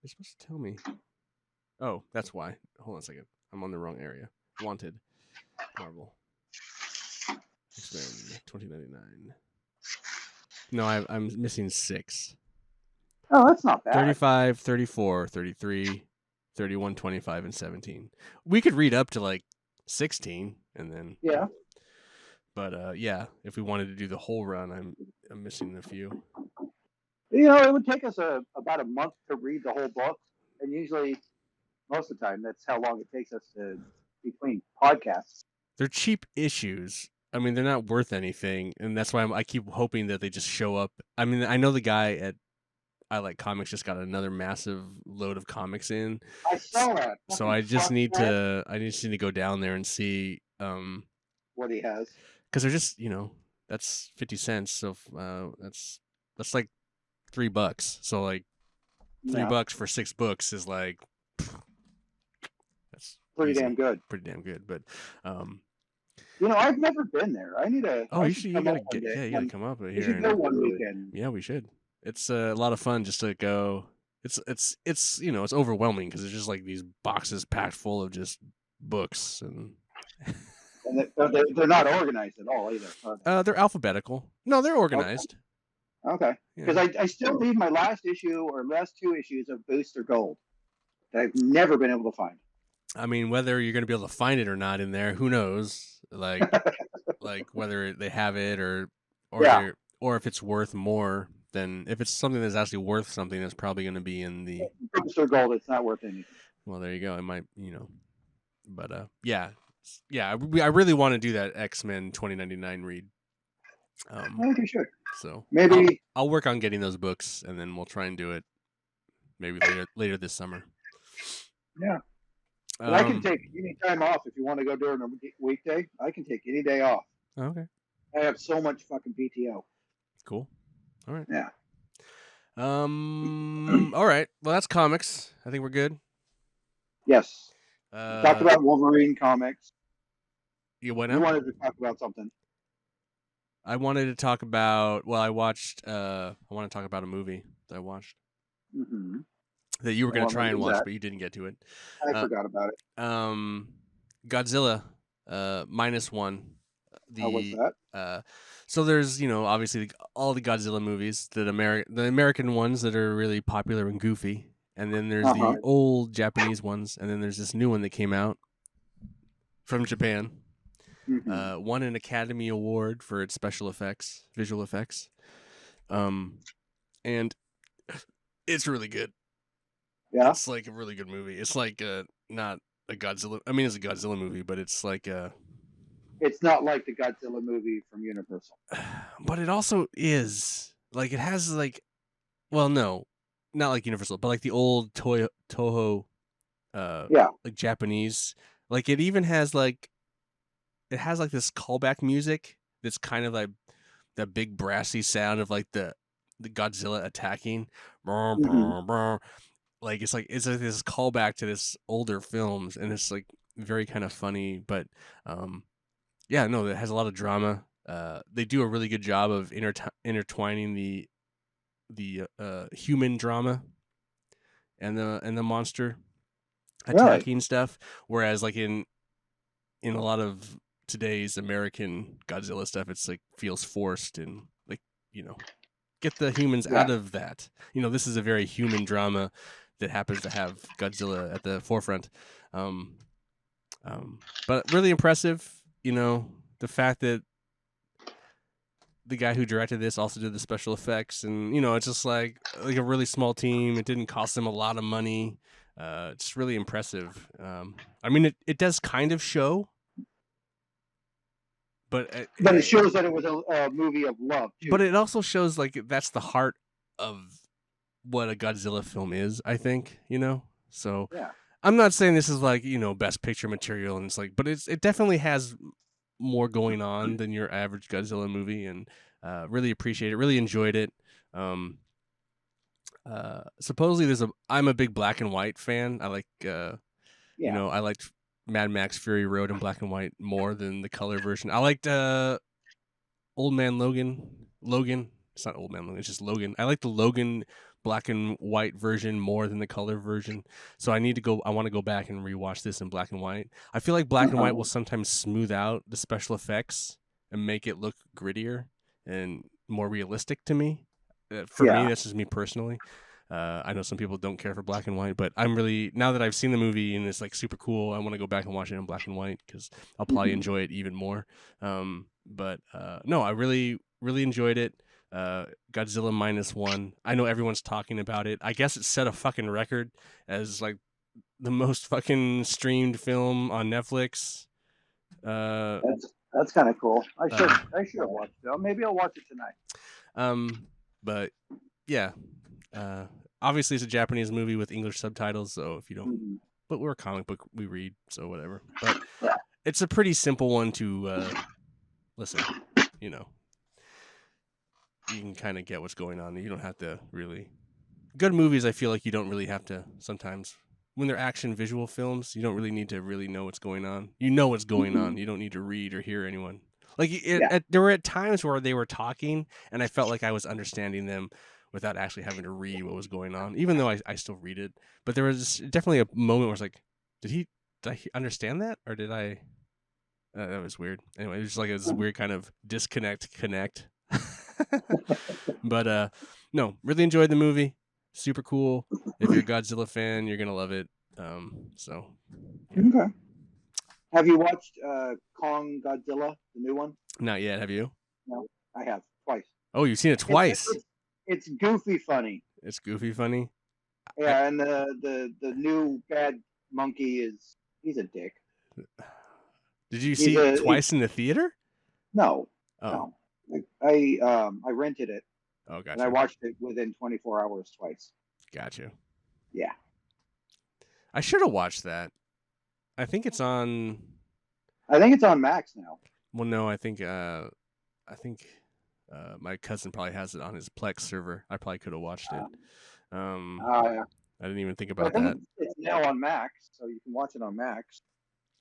They're supposed to tell me. Oh, that's why. Hold on a second. I'm on the wrong area. Wanted. Marvel. X-Men 2099. No, I'm missing 6. Oh, that's not bad. 35, 34, 33, 31, 25, and 17. We could read up to like 16 and then. Yeah. But yeah, if we wanted to do the whole run, I'm missing a few. You know, it would take us about a month to read the whole book, and usually, most of the time, that's how long it takes us to between podcasts. They're cheap issues. I mean, they're not worth anything, and that's why I keep hoping that they just show up. I mean, I know the guy at I Like Comics just got another massive load of comics in. I saw that. So I just need to go down there and see what he has. Because they're just, that's 50 cents. So that's like $3. So like $3 for 6 books is like that's pretty damn good. Pretty damn good. But I've never been there. I need to. Oh, you gotta come up here. We should go one weekend. Yeah, we should. It's a lot of fun just to go. It's it's overwhelming because it's just like these boxes packed full of just books and they're not organized at all either. They're alphabetical. No, they're organized. Okay. Because I still need my last issue or last 2 issues of Booster Gold that I've never been able to find. I mean, whether you're going to be able to find it or not in there, who knows? Like, like whether they have it or if it's worth more than if it's something that's actually worth something that's probably going to be in the Booster Gold. It's not worth anything. Well, there you go. It might, but yeah. I really want to do that X-Men 2099 read. I think you should. So maybe I'll work on getting those books, and then we'll try and do it maybe later this summer. Yeah. But I can take any time off if you want to go during a weekday. I can take any day off. Okay. I have so much fucking PTO. Cool. All right. Yeah. All right. Well, that's comics. I think we're good. Yes. Talk about Wolverine comics. You went up? You wanted to talk about something. I wanted to talk about. Well, I watched. I want to talk about a movie that I watched. Mm-hmm. That you were going to try and watch, but you didn't get to it. I forgot about it. Godzilla, Minus One. How was that? So there's obviously all the Godzilla movies the American ones that are really popular and goofy, and then there's the old Japanese ones, and then there's this new one that came out from Japan. Mm-hmm. Won an Academy Award for its special effects, visual effects. And it's really good. Yeah, It's like a really good movie. It's like not a Godzilla. I mean, it's a Godzilla movie, but it's like it's not like the Godzilla movie from Universal. but it also is like it has like, well, no, not like Universal, but like the old Toho, Yeah. like Japanese. Like it even has like it has like this callback music that's kind of like that big brassy sound of like the Godzilla attacking. Hmm. Like it's like this callback to this older films, and it's like very kind of funny. But um, yeah, no, it has a lot of drama. They do a really good job of intertwining the human drama and the monster Really? attacking stuff. Whereas like in a lot of today's American Godzilla stuff, it's like feels forced and like, you know, get the humans Yeah. out of that. You know, this is a very human drama that happens to have Godzilla at the forefront. Um, but really impressive. You know, the fact that the guy who directed this also did the special effects, and you know, it's just like a really small team. It didn't cost them a lot of money. It's really impressive. I mean, it does kind of show, but But it shows that it was a movie of love but too. it also shows like that's the heart of what a Godzilla film is, I think, you know? So Yeah. I'm not saying this is like, you know, best picture material and it's like, but it definitely has more going on than your average Godzilla movie, and really appreciate it, really enjoyed it. Um Supposedly I'm a big black and white fan. I like you Yeah. know, I liked Mad Max Fury Road in black and white more than the color version. I liked Old Man Logan. It's not Old Man Logan. It's just Logan. I like the Logan black and white version more than the color version. So I need to go. I want to go back and rewatch this in black and white. I feel like black and white will Uh-huh. sometimes smooth out the special effects and make it look grittier and more realistic to me. For me, Yeah. that's just me personally. I know some people don't care for black and white, but I'm really, now that I've seen the movie and it's like super cool, I want to go back and watch it in black and white because I'll probably Hmm. enjoy it even more. But no, I really really enjoyed it. Godzilla Minus One. I know everyone's talking about it. I guess it set a fucking record as like the most fucking streamed film on Netflix. Uh, That's kind of cool. uh, I should have watched it. Maybe I'll watch it tonight. um, but yeah, uh, obviously it's a Japanese movie with English subtitles. So if you don't, Hmm. but we're a comic book we read, so whatever. But Yeah. it's a pretty simple one to listen. You know, you can kind of get what's going on. You don't have to really. Good movies, I feel like you don't really have to sometimes. When they're action visual films, you don't really need to really know what's going on. You know what's going Hmm. on. You don't need to read or hear anyone. Like Yeah. there were at times where they were talking, and I felt like I was understanding them without actually having to read what was going on, even though I still read it. But there was definitely a moment where it's like, did I understand that, or did I? That was weird. Anyway, it was just like this weird kind of connect. But no, really enjoyed the movie. Super cool. If you're a Godzilla fan, you're gonna love it. So yeah. Okay. Have you watched Kong Godzilla, the new one? Not yet. Have you? No, I have twice. Oh, you've seen it It's twice. it's it's goofy funny. It's goofy funny. I Yeah, and the new bad monkey is he's a dick. Did you He's see it a he, twice in the theater? no, Oh, no. I rented it oh, and I gotcha, watched it within 24 hours twice. gotcha. Yeah. I should have watched that. I think it's on. I think it's on Max now. Well, no, I think my cousin probably has it on his Plex server. I probably could have watched it. Um, Yeah. I didn't even think But I about think that. it's now on Max, so you can watch it on Max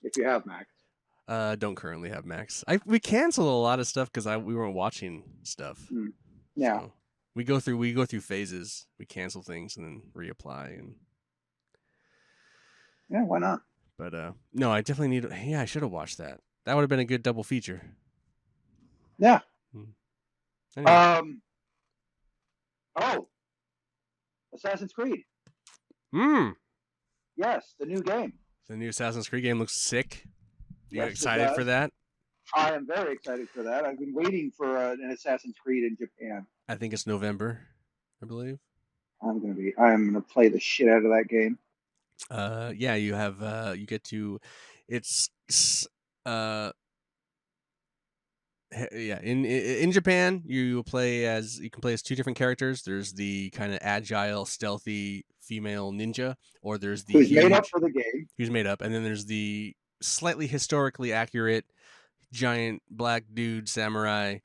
if you have Max. Don't currently have Max. We canceled a lot of stuff because we weren't watching stuff. Mm. Yeah. So we go through phases. We cancel things and then reapply. And Yeah, why not? but no, I definitely need. Yeah, I should have watched that. That would have been a good double feature. Yeah. Anyway, Oh, Assassin's Creed. hmm. Yes, the new game. The new Assassin's Creed game looks sick. You Yes, it excited for does. that? I am very excited for that. I've been waiting for an Assassin's Creed in Japan. I think it's November, I believe. I'm gonna play the shit out of that game. Yeah, you have you get to, it's uh yeah, in Japan you can play as two different characters. There's the kind of agile, stealthy female ninja, or there's the Who's made up huge for the game? who's made up, and then there's the slightly historically accurate giant black dude samurai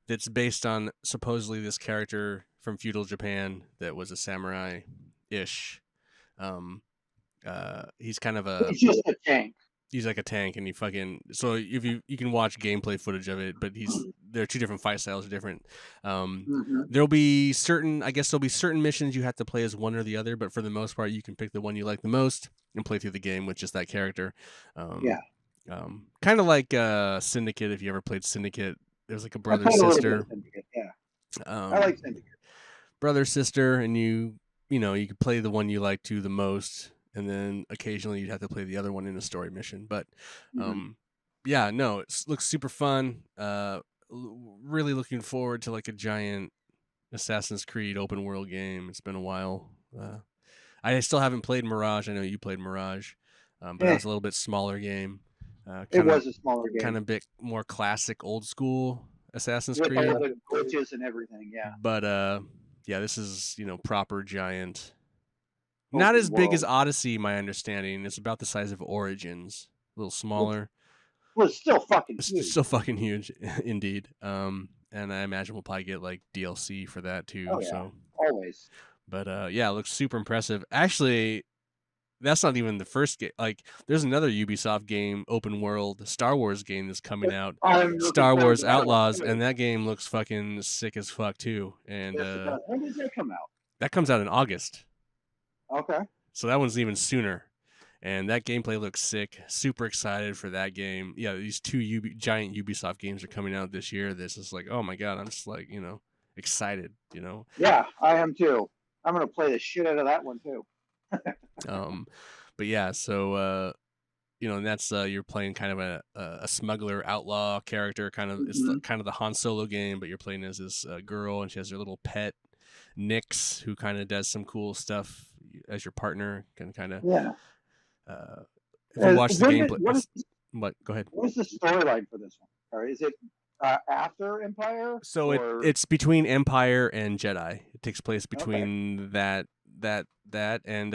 that's based on supposedly this character from feudal Japan that was a samurai ish. Um, he's kind of a He's just a tank. he's like a tank, and he fucking, so if you can watch gameplay footage of it, but there are two different fight styles, different. Mm-hmm. There'll be certain, I guess there'll be certain missions you have to play as one or the other, but for the most part, you can pick the one you like the most and play through the game with just that character. Yeah. Kind of like Syndicate. If you ever played Syndicate, there's like a I brother played a little bit sister. of Syndicate. Yeah. I Um, like Syndicate. brother sister, and you could play the one you like to the most, and then occasionally you'd have to play the other one in a story mission. But Mm-hmm. yeah, no, it looks super fun. Really looking forward to like a giant Assassin's Creed open world game. It's been a while. I still haven't played Mirage. I know you played Mirage, but that was a little bit smaller game. It was a smaller Kind game of bit more classic, old school Assassin's with all Creed. the glitches and everything. Yeah. But yeah, this is proper giant. Not Open as big as world. Odyssey, my understanding. It's about the size of Origins, a little Which smaller. was still fucking It's huge. still fucking huge, indeed. And I imagine we'll probably get like DLC for that too. Oh yeah. So, Always. but yeah, it looks super impressive. Actually, that's not even the first game. Like, there's another Ubisoft game, open world Star Wars game that's coming out, I'm looking Star forward Wars to that one Outlaws, too. and that game looks fucking sick as fuck too. And Yes, it does. When does that come out? that comes out in August, Okay. so that one's even sooner. And that gameplay looks sick. Super excited for that game. Yeah, these two giant Ubisoft games are coming out this year. This is like, oh my god, I'm just like, excited. Yeah, I am too. I'm gonna play the shit out of that one too. But yeah, so and that's you're playing kind of a smuggler outlaw character. Kind of, it's Mm-hmm. kind of the Han Solo game, but you're playing as this girl, and she has her little pet Nyx, who kind of does some cool stuff as your partner. Kind of. Yeah. If you watch the gameplay, go ahead. What is the storyline for this one? Or is it after Empire? So or... it's between Empire and Jedi. It takes place between that, and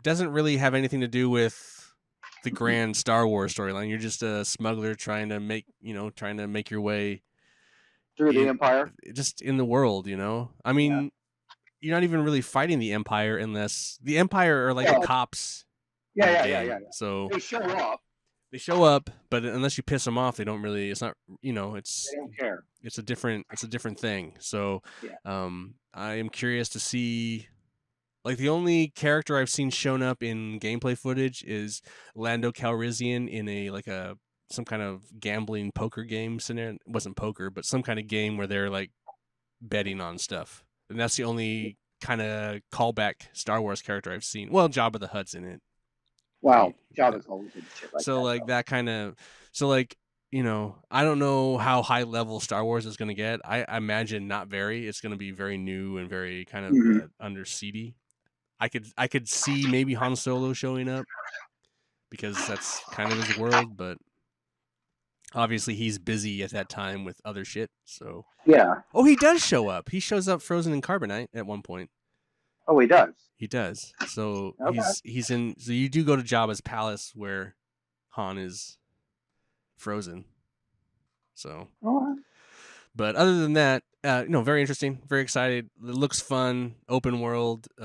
doesn't really have anything to do with the grand Star Wars storyline. You're just a smuggler trying to make your way through the Empire, just in the world. I mean, you're not even really fighting the Empire unless the Empire are like the cops. Yeah. So they show up. They show up, but unless you piss them off, they don't really. It's not, it's. They don't care. It's a different thing. So, I am curious to see. Like, the only character I've seen shown up in gameplay footage is Lando Calrissian in some kind of gambling poker game scenario. It wasn't poker, but some kind of game where they're like betting on stuff, and that's the only kind of callback Star Wars character I've seen. Well, Jabba the Hutt's in it. Wow, Jabba's always in shit like so that. Like that kind of, so like, I don't know how high level Star Wars is going to get. I imagine not very. It's going to be very new and very kind of under seedy. I could see maybe Han Solo showing up because that's kind of his world, but obviously he's busy at that time with other shit. So yeah. Oh, he does show up. He shows up frozen in carbonite at one point. Oh, he does. He does. So okay. he's in. So you do go to Jabba's palace where Han is frozen. So, but other than that, very interesting, very excited. It looks fun, open world, but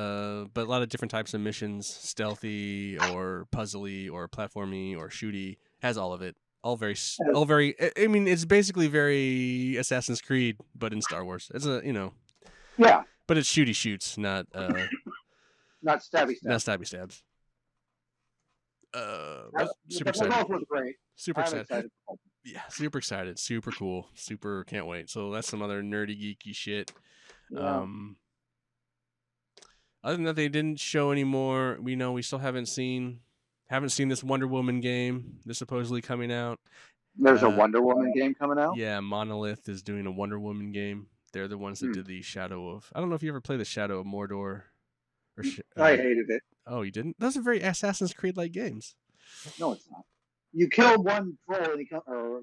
a lot of different types of missions, stealthy or puzzly or platformy or shooty. Has all of it. All very. I mean, it's basically very Assassin's Creed, but in Star Wars. It's Yeah. But it's shooty shoots, not not stabby stabs. Not stabby stabs. Super excited. Was great. Super excited. Yeah, super excited. Super cool. Super can't wait. So that's some other nerdy geeky shit. Yeah. Other than that, they didn't show any more. We still haven't seen this Wonder Woman game. That's supposedly coming out. There's a Wonder Woman game coming out? Yeah, Monolith is doing a Wonder Woman game They're the ones that Hmm. did the Shadow of. I don't know if you ever played the Shadow of Mordor. Or I hated it. oh, you didn't? Those are very Assassin's Creed like games. No, it's not. You kill one troll and he comes, or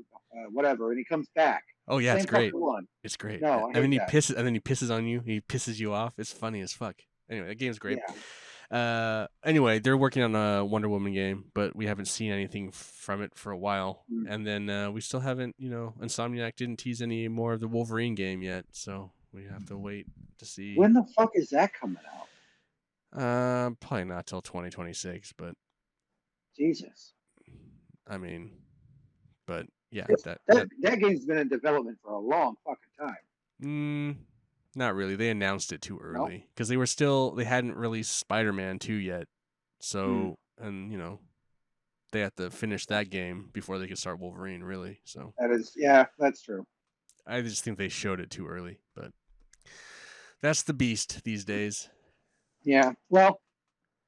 whatever, and he comes back. Oh yeah, it's Same great. fucking one. It's great. No, I And then hate he that. pisses on you. He pisses you off. It's funny as fuck. Anyway, that game's great. Yeah. Anyway, they're working on a Wonder Woman game, but we haven't seen anything from it for a while. Mm. And then we still haven't, Insomniac didn't tease any more of the Wolverine game yet, so we have to wait to see. When the fuck is that coming out? Probably not till 2026, but Jesus. I mean, but yeah, that game's been in development for a long fucking time. Not really. They announced it too early because they hadn't released Spider-Man 2 yet. So, and they have to finish that game before they can start Wolverine, really. So that's true. I just think they showed it too early, but that's the beast these days. Yeah. Well,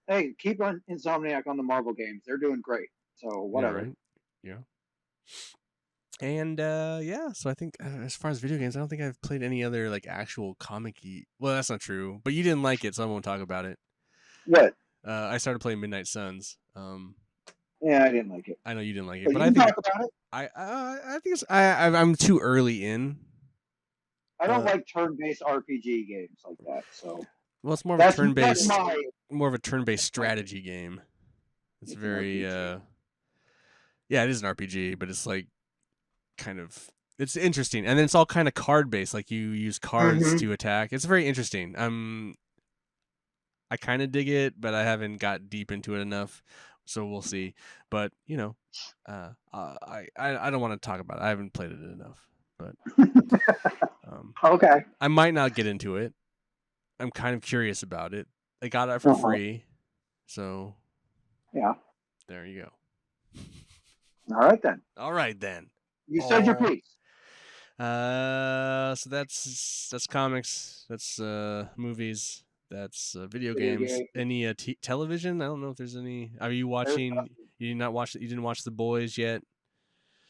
hey, keep on Insomniac on the Marvel games. They're doing great. So whatever. Yeah. Right? Yeah. And so I think as far as video games, I don't think I've played any other like actual comic-y. Well, that's not true, but you didn't like it, so I won't talk about it. What? I started playing Midnight Suns. Yeah, I didn't like it. I know you didn't like it, but I think talk about it. I think I'm too early in. I don't like turn-based RPG games like that. So well, it's more of a turn-based, strategy game. It's very yeah, it is an RPG, but it's like kind of it's interesting, and then it's all kind of card-based. Like you use cards to attack. It's very interesting. I kind of dig it, but I haven't got deep into it enough. So we'll see. But I don't want to talk about it. I haven't played it enough. But okay, I might not get into it. I'm kind of curious about it. I got it for free, so yeah. There you go. All right then. You said your piece. So that's comics. That's movies. That's video games. Any television? I don't know if there's any. Are you watching? You did not watch. You didn't watch The Boys yet.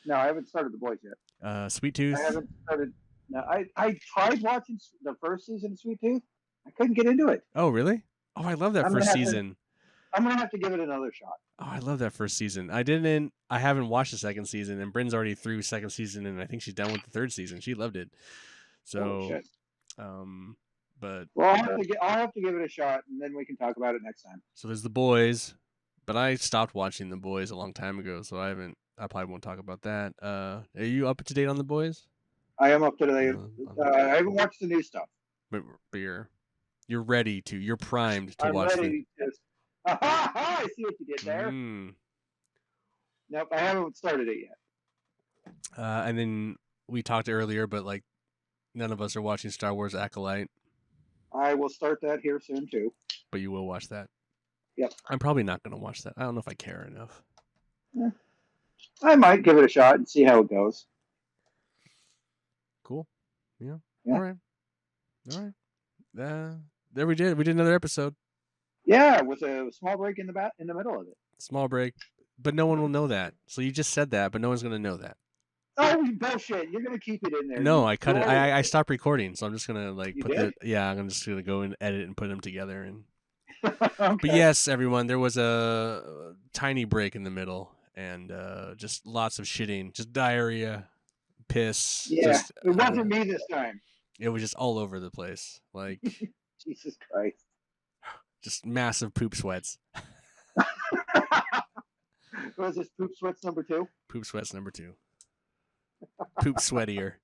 No, I haven't started The Boys yet. Sweet Tooth. I haven't started. No, I tried watching the first season of Sweet Tooth. I couldn't get into it. Oh really? Oh, I love that first season. I'm gonna have to give it another shot. Oh, I love that first season. I haven't watched the second season, and Bryn's already through second season, and I think she's done with the third season. She loved it. So, but I'll have to give it a shot, and then we can talk about it next time. So there's The Boys, but I stopped watching The Boys a long time ago, so I probably won't talk about that. Are you up to date on The Boys? I am up to date. I haven't watched the new stuff. But you're ready to. You're primed to watch it. I see what you did there. Nope, I haven't started it yet. And then we talked earlier, but like none of us are watching Star Wars Acolyte. I will start that here soon too. But you will watch that? Yep. I'm probably not going to watch that. I don't know if I care enough. Yeah. I might give it a shot and see how it goes. Cool. Yeah. All right. There we did. We did another episode. Yeah, with a small break in the middle of it. Small break, but no one will know that. So you just said that, but no one's going to know that. Oh, bullshit! You're going to keep it in there. No, I cut it. I stopped recording, so I'm just going to like put it. Yeah, I'm just going to go and edit and put them together. And okay. But yes, everyone, there was a tiny break in the middle, and just lots of shitting, just diarrhea, piss. Yeah, it wasn't me this time. It was just all over the place, like Jesus Christ. Just massive poop sweats. Was this poop sweats number 2? Poop sweats number 2. Poop Sweatier.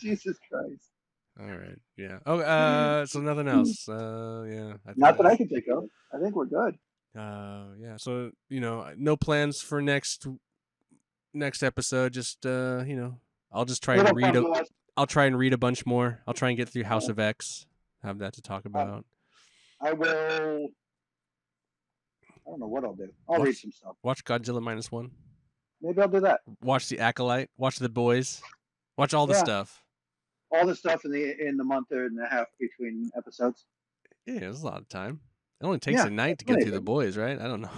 Jesus Christ. All right. Yeah. Oh, so nothing else. Yeah. Not that I can think of. I think we're good. Yeah. So, no plans for next episode. Just, I'll just try and read I'll try and read a bunch more. I'll try and get through House of X. Have that to talk about. I will. I don't know what I'll do. I'll read some stuff. Watch Godzilla Minus One. Maybe I'll do that. Watch The Acolyte. Watch The Boys. Watch all the stuff. All the stuff in the month and a half between episodes. Yeah, there's a lot of time. It only takes a night to get through The Boys, right? I don't know.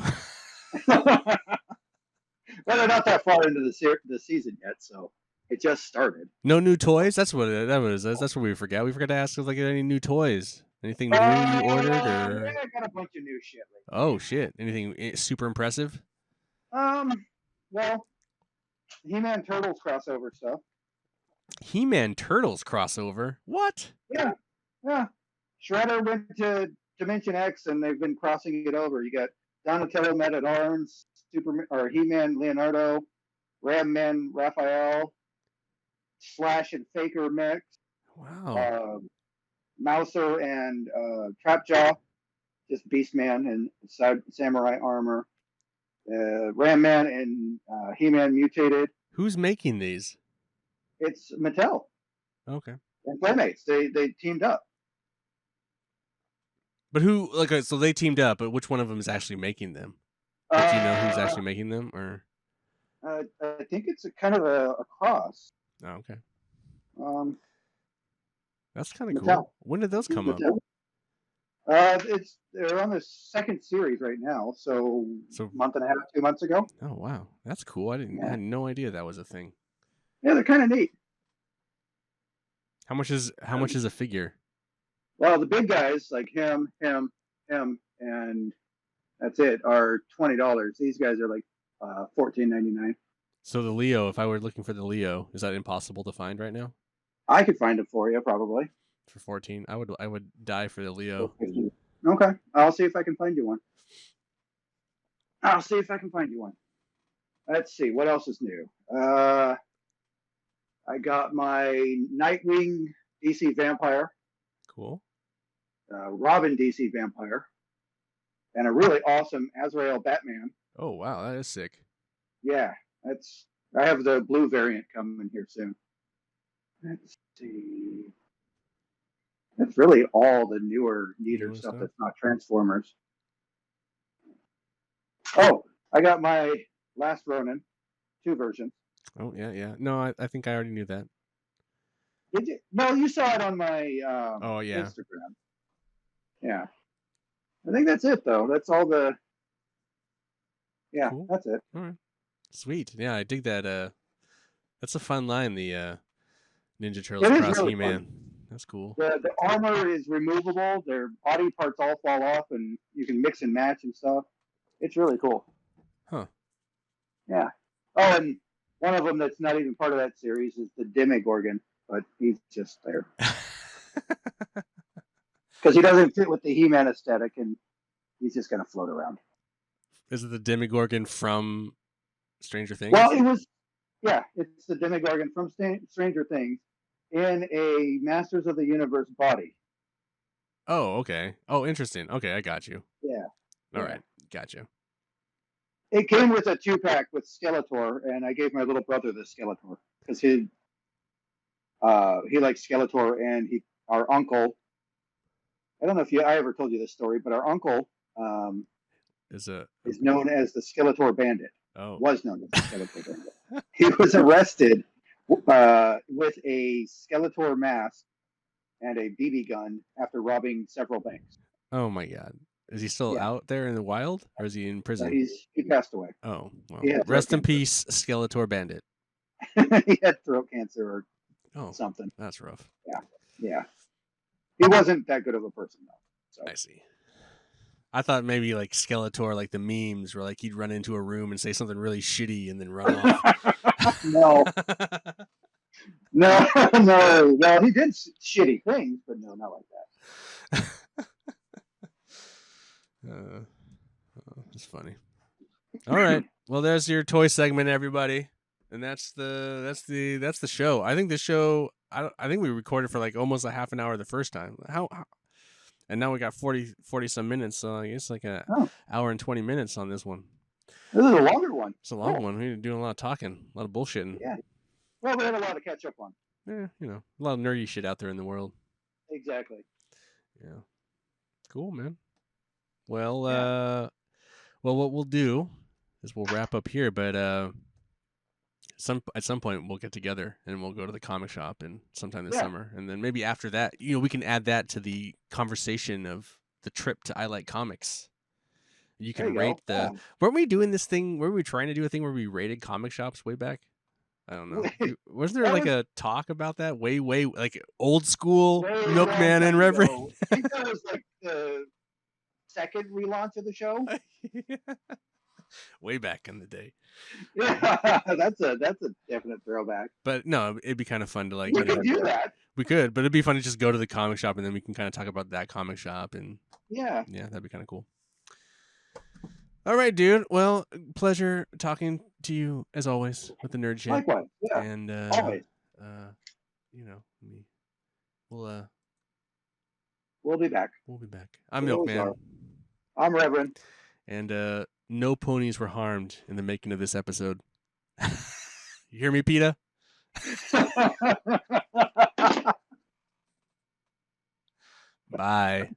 Well, they're not that far into the season yet, so it just started. No new toys. That's what that was. That's what we forgot. We forgot to ask if like any new toys. Anything new you ordered or? Yeah, I got a bunch of new shit Oh shit! Anything super impressive? lately. Well, He-Man Turtles crossover stuff. He-Man Turtles crossover. What? Yeah, yeah. Shredder went to Dimension X, and they've been crossing it over. You got Donatello Men at Arms, Superman or He-Man Leonardo, Ram Man Raphael, Slash and Faker mix, Wow. uh, Mouser and Trapjaw, just Beastman and samurai armor, Ram Man and He-Man mutated. Who's making these? It's Mattel Okay. and Playmates. They teamed up. But who? Like, so they teamed up, but which one of them is actually making them? Like, do you know who's actually making them, or? I think it's kind of a cross. Oh, okay. That's kind of cool. When did those come up? They're on the second series right now, so month and a half, 2 months ago. Oh wow, that's cool. I had no idea that was a thing. Yeah, they're kind of neat. How much is a figure? Well, the big guys like him, and that's it are $20. These guys are like $14.99. So the Leo, if I were looking for the Leo, is that impossible to find right now? I could find it for you probably. For 14, I would die for the Leo. Okay, I'll see if I can find you one. Let's see what else is new. I got my Nightwing DC Vampire. Cool. Robin DC Vampire, and a really awesome Azrael Batman. Oh wow, that is sick. Yeah, I have the blue variant coming here soon. Let's see. That's really all the neater stuff that's not Transformers. Oh, I got my Last Ronin, 2 versions. Oh yeah. No, I think I already knew that. Did you? No, you saw it on my Instagram. Yeah. I think that's it though. That's all the. Yeah, cool. That's it. All right. Sweet. Yeah, I dig that. That's a fun line. The Ninja Turtles cross really He-Man. Fun. That's cool. The armor is removable. Their body parts all fall off, and you can mix and match and stuff. It's really cool. Huh. Yeah. Oh, and one of them that's not even part of that series is the Demogorgon, but he's just there. Because he doesn't fit with the He-Man aesthetic, and he's just going to float around. Is it the Demogorgon from Stranger Things? Well, it's the Demogorgon from Stranger Things in a Masters of the Universe body. Oh, okay. Oh, interesting. Okay, I got you. Yeah. All right, got you. It came with a 2-pack with Skeletor, and I gave my little brother the Skeletor because he likes Skeletor, and our uncle. I don't know if I ever told you this story, but our uncle is known as the Skeletor Bandit. Oh. Was known as the Skeletor Bandit. He was arrested with a Skeletor mask and a BB gun after robbing several banks. Oh my God. Is he still out there in the wild, or is he in prison? He passed away. Oh, well. Rest in peace, Skeletor Bandit. He had throat cancer or something. That's rough. Yeah. He wasn't that good of a person, though. So. I see. I thought maybe like Skeletor, like the memes, where like he'd run into a room and say something really shitty and then run off. No. Well, he did shitty things, but no, not like that. That's funny. All right. Well, there's your toy segment, everybody, and that's the show. I think the show. I think we recorded for like almost a half an hour the first time. How and now we got 40 some minutes, so I guess like an hour and 20 minutes on this one. This is a longer one. It's a long one. We're doing a lot of talking, a lot of bullshitting. Yeah. Well, we had a lot to catch up on. Yeah, a lot of nerdy shit out there in the world. Exactly. Yeah. Cool, man. Well, well, what we'll do is we'll wrap up here, but at some point we'll get together and we'll go to the comic shop and sometime this summer, and then maybe after that, we can add that to the conversation of the trip to I Like Comics. You There can you rate go. Yeah. weren't we doing this thing? Were we trying to do a thing where we rated comic shops way back? I don't know. Wasn't there That like was a talk about that way like old school way long Milkman and time Reverend? ago. I think that was like the second relaunch of the show. Way back in the day. Yeah, that's a definite throwback. But no, it'd be kind of fun to like, We could do that. we could, but it'd be fun to just go to the comic shop and then we can kind of talk about that comic shop and Yeah. that'd be kind of cool. All right, dude. Well, pleasure talking to you as always with the nerd shit. Likewise. Yeah. And always. We'll be back. We'll be back. I'm MilkMan. I'm Reverend. And no ponies were harmed in the making of this episode. You hear me, PETA? Bye.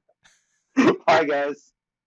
Bye, guys.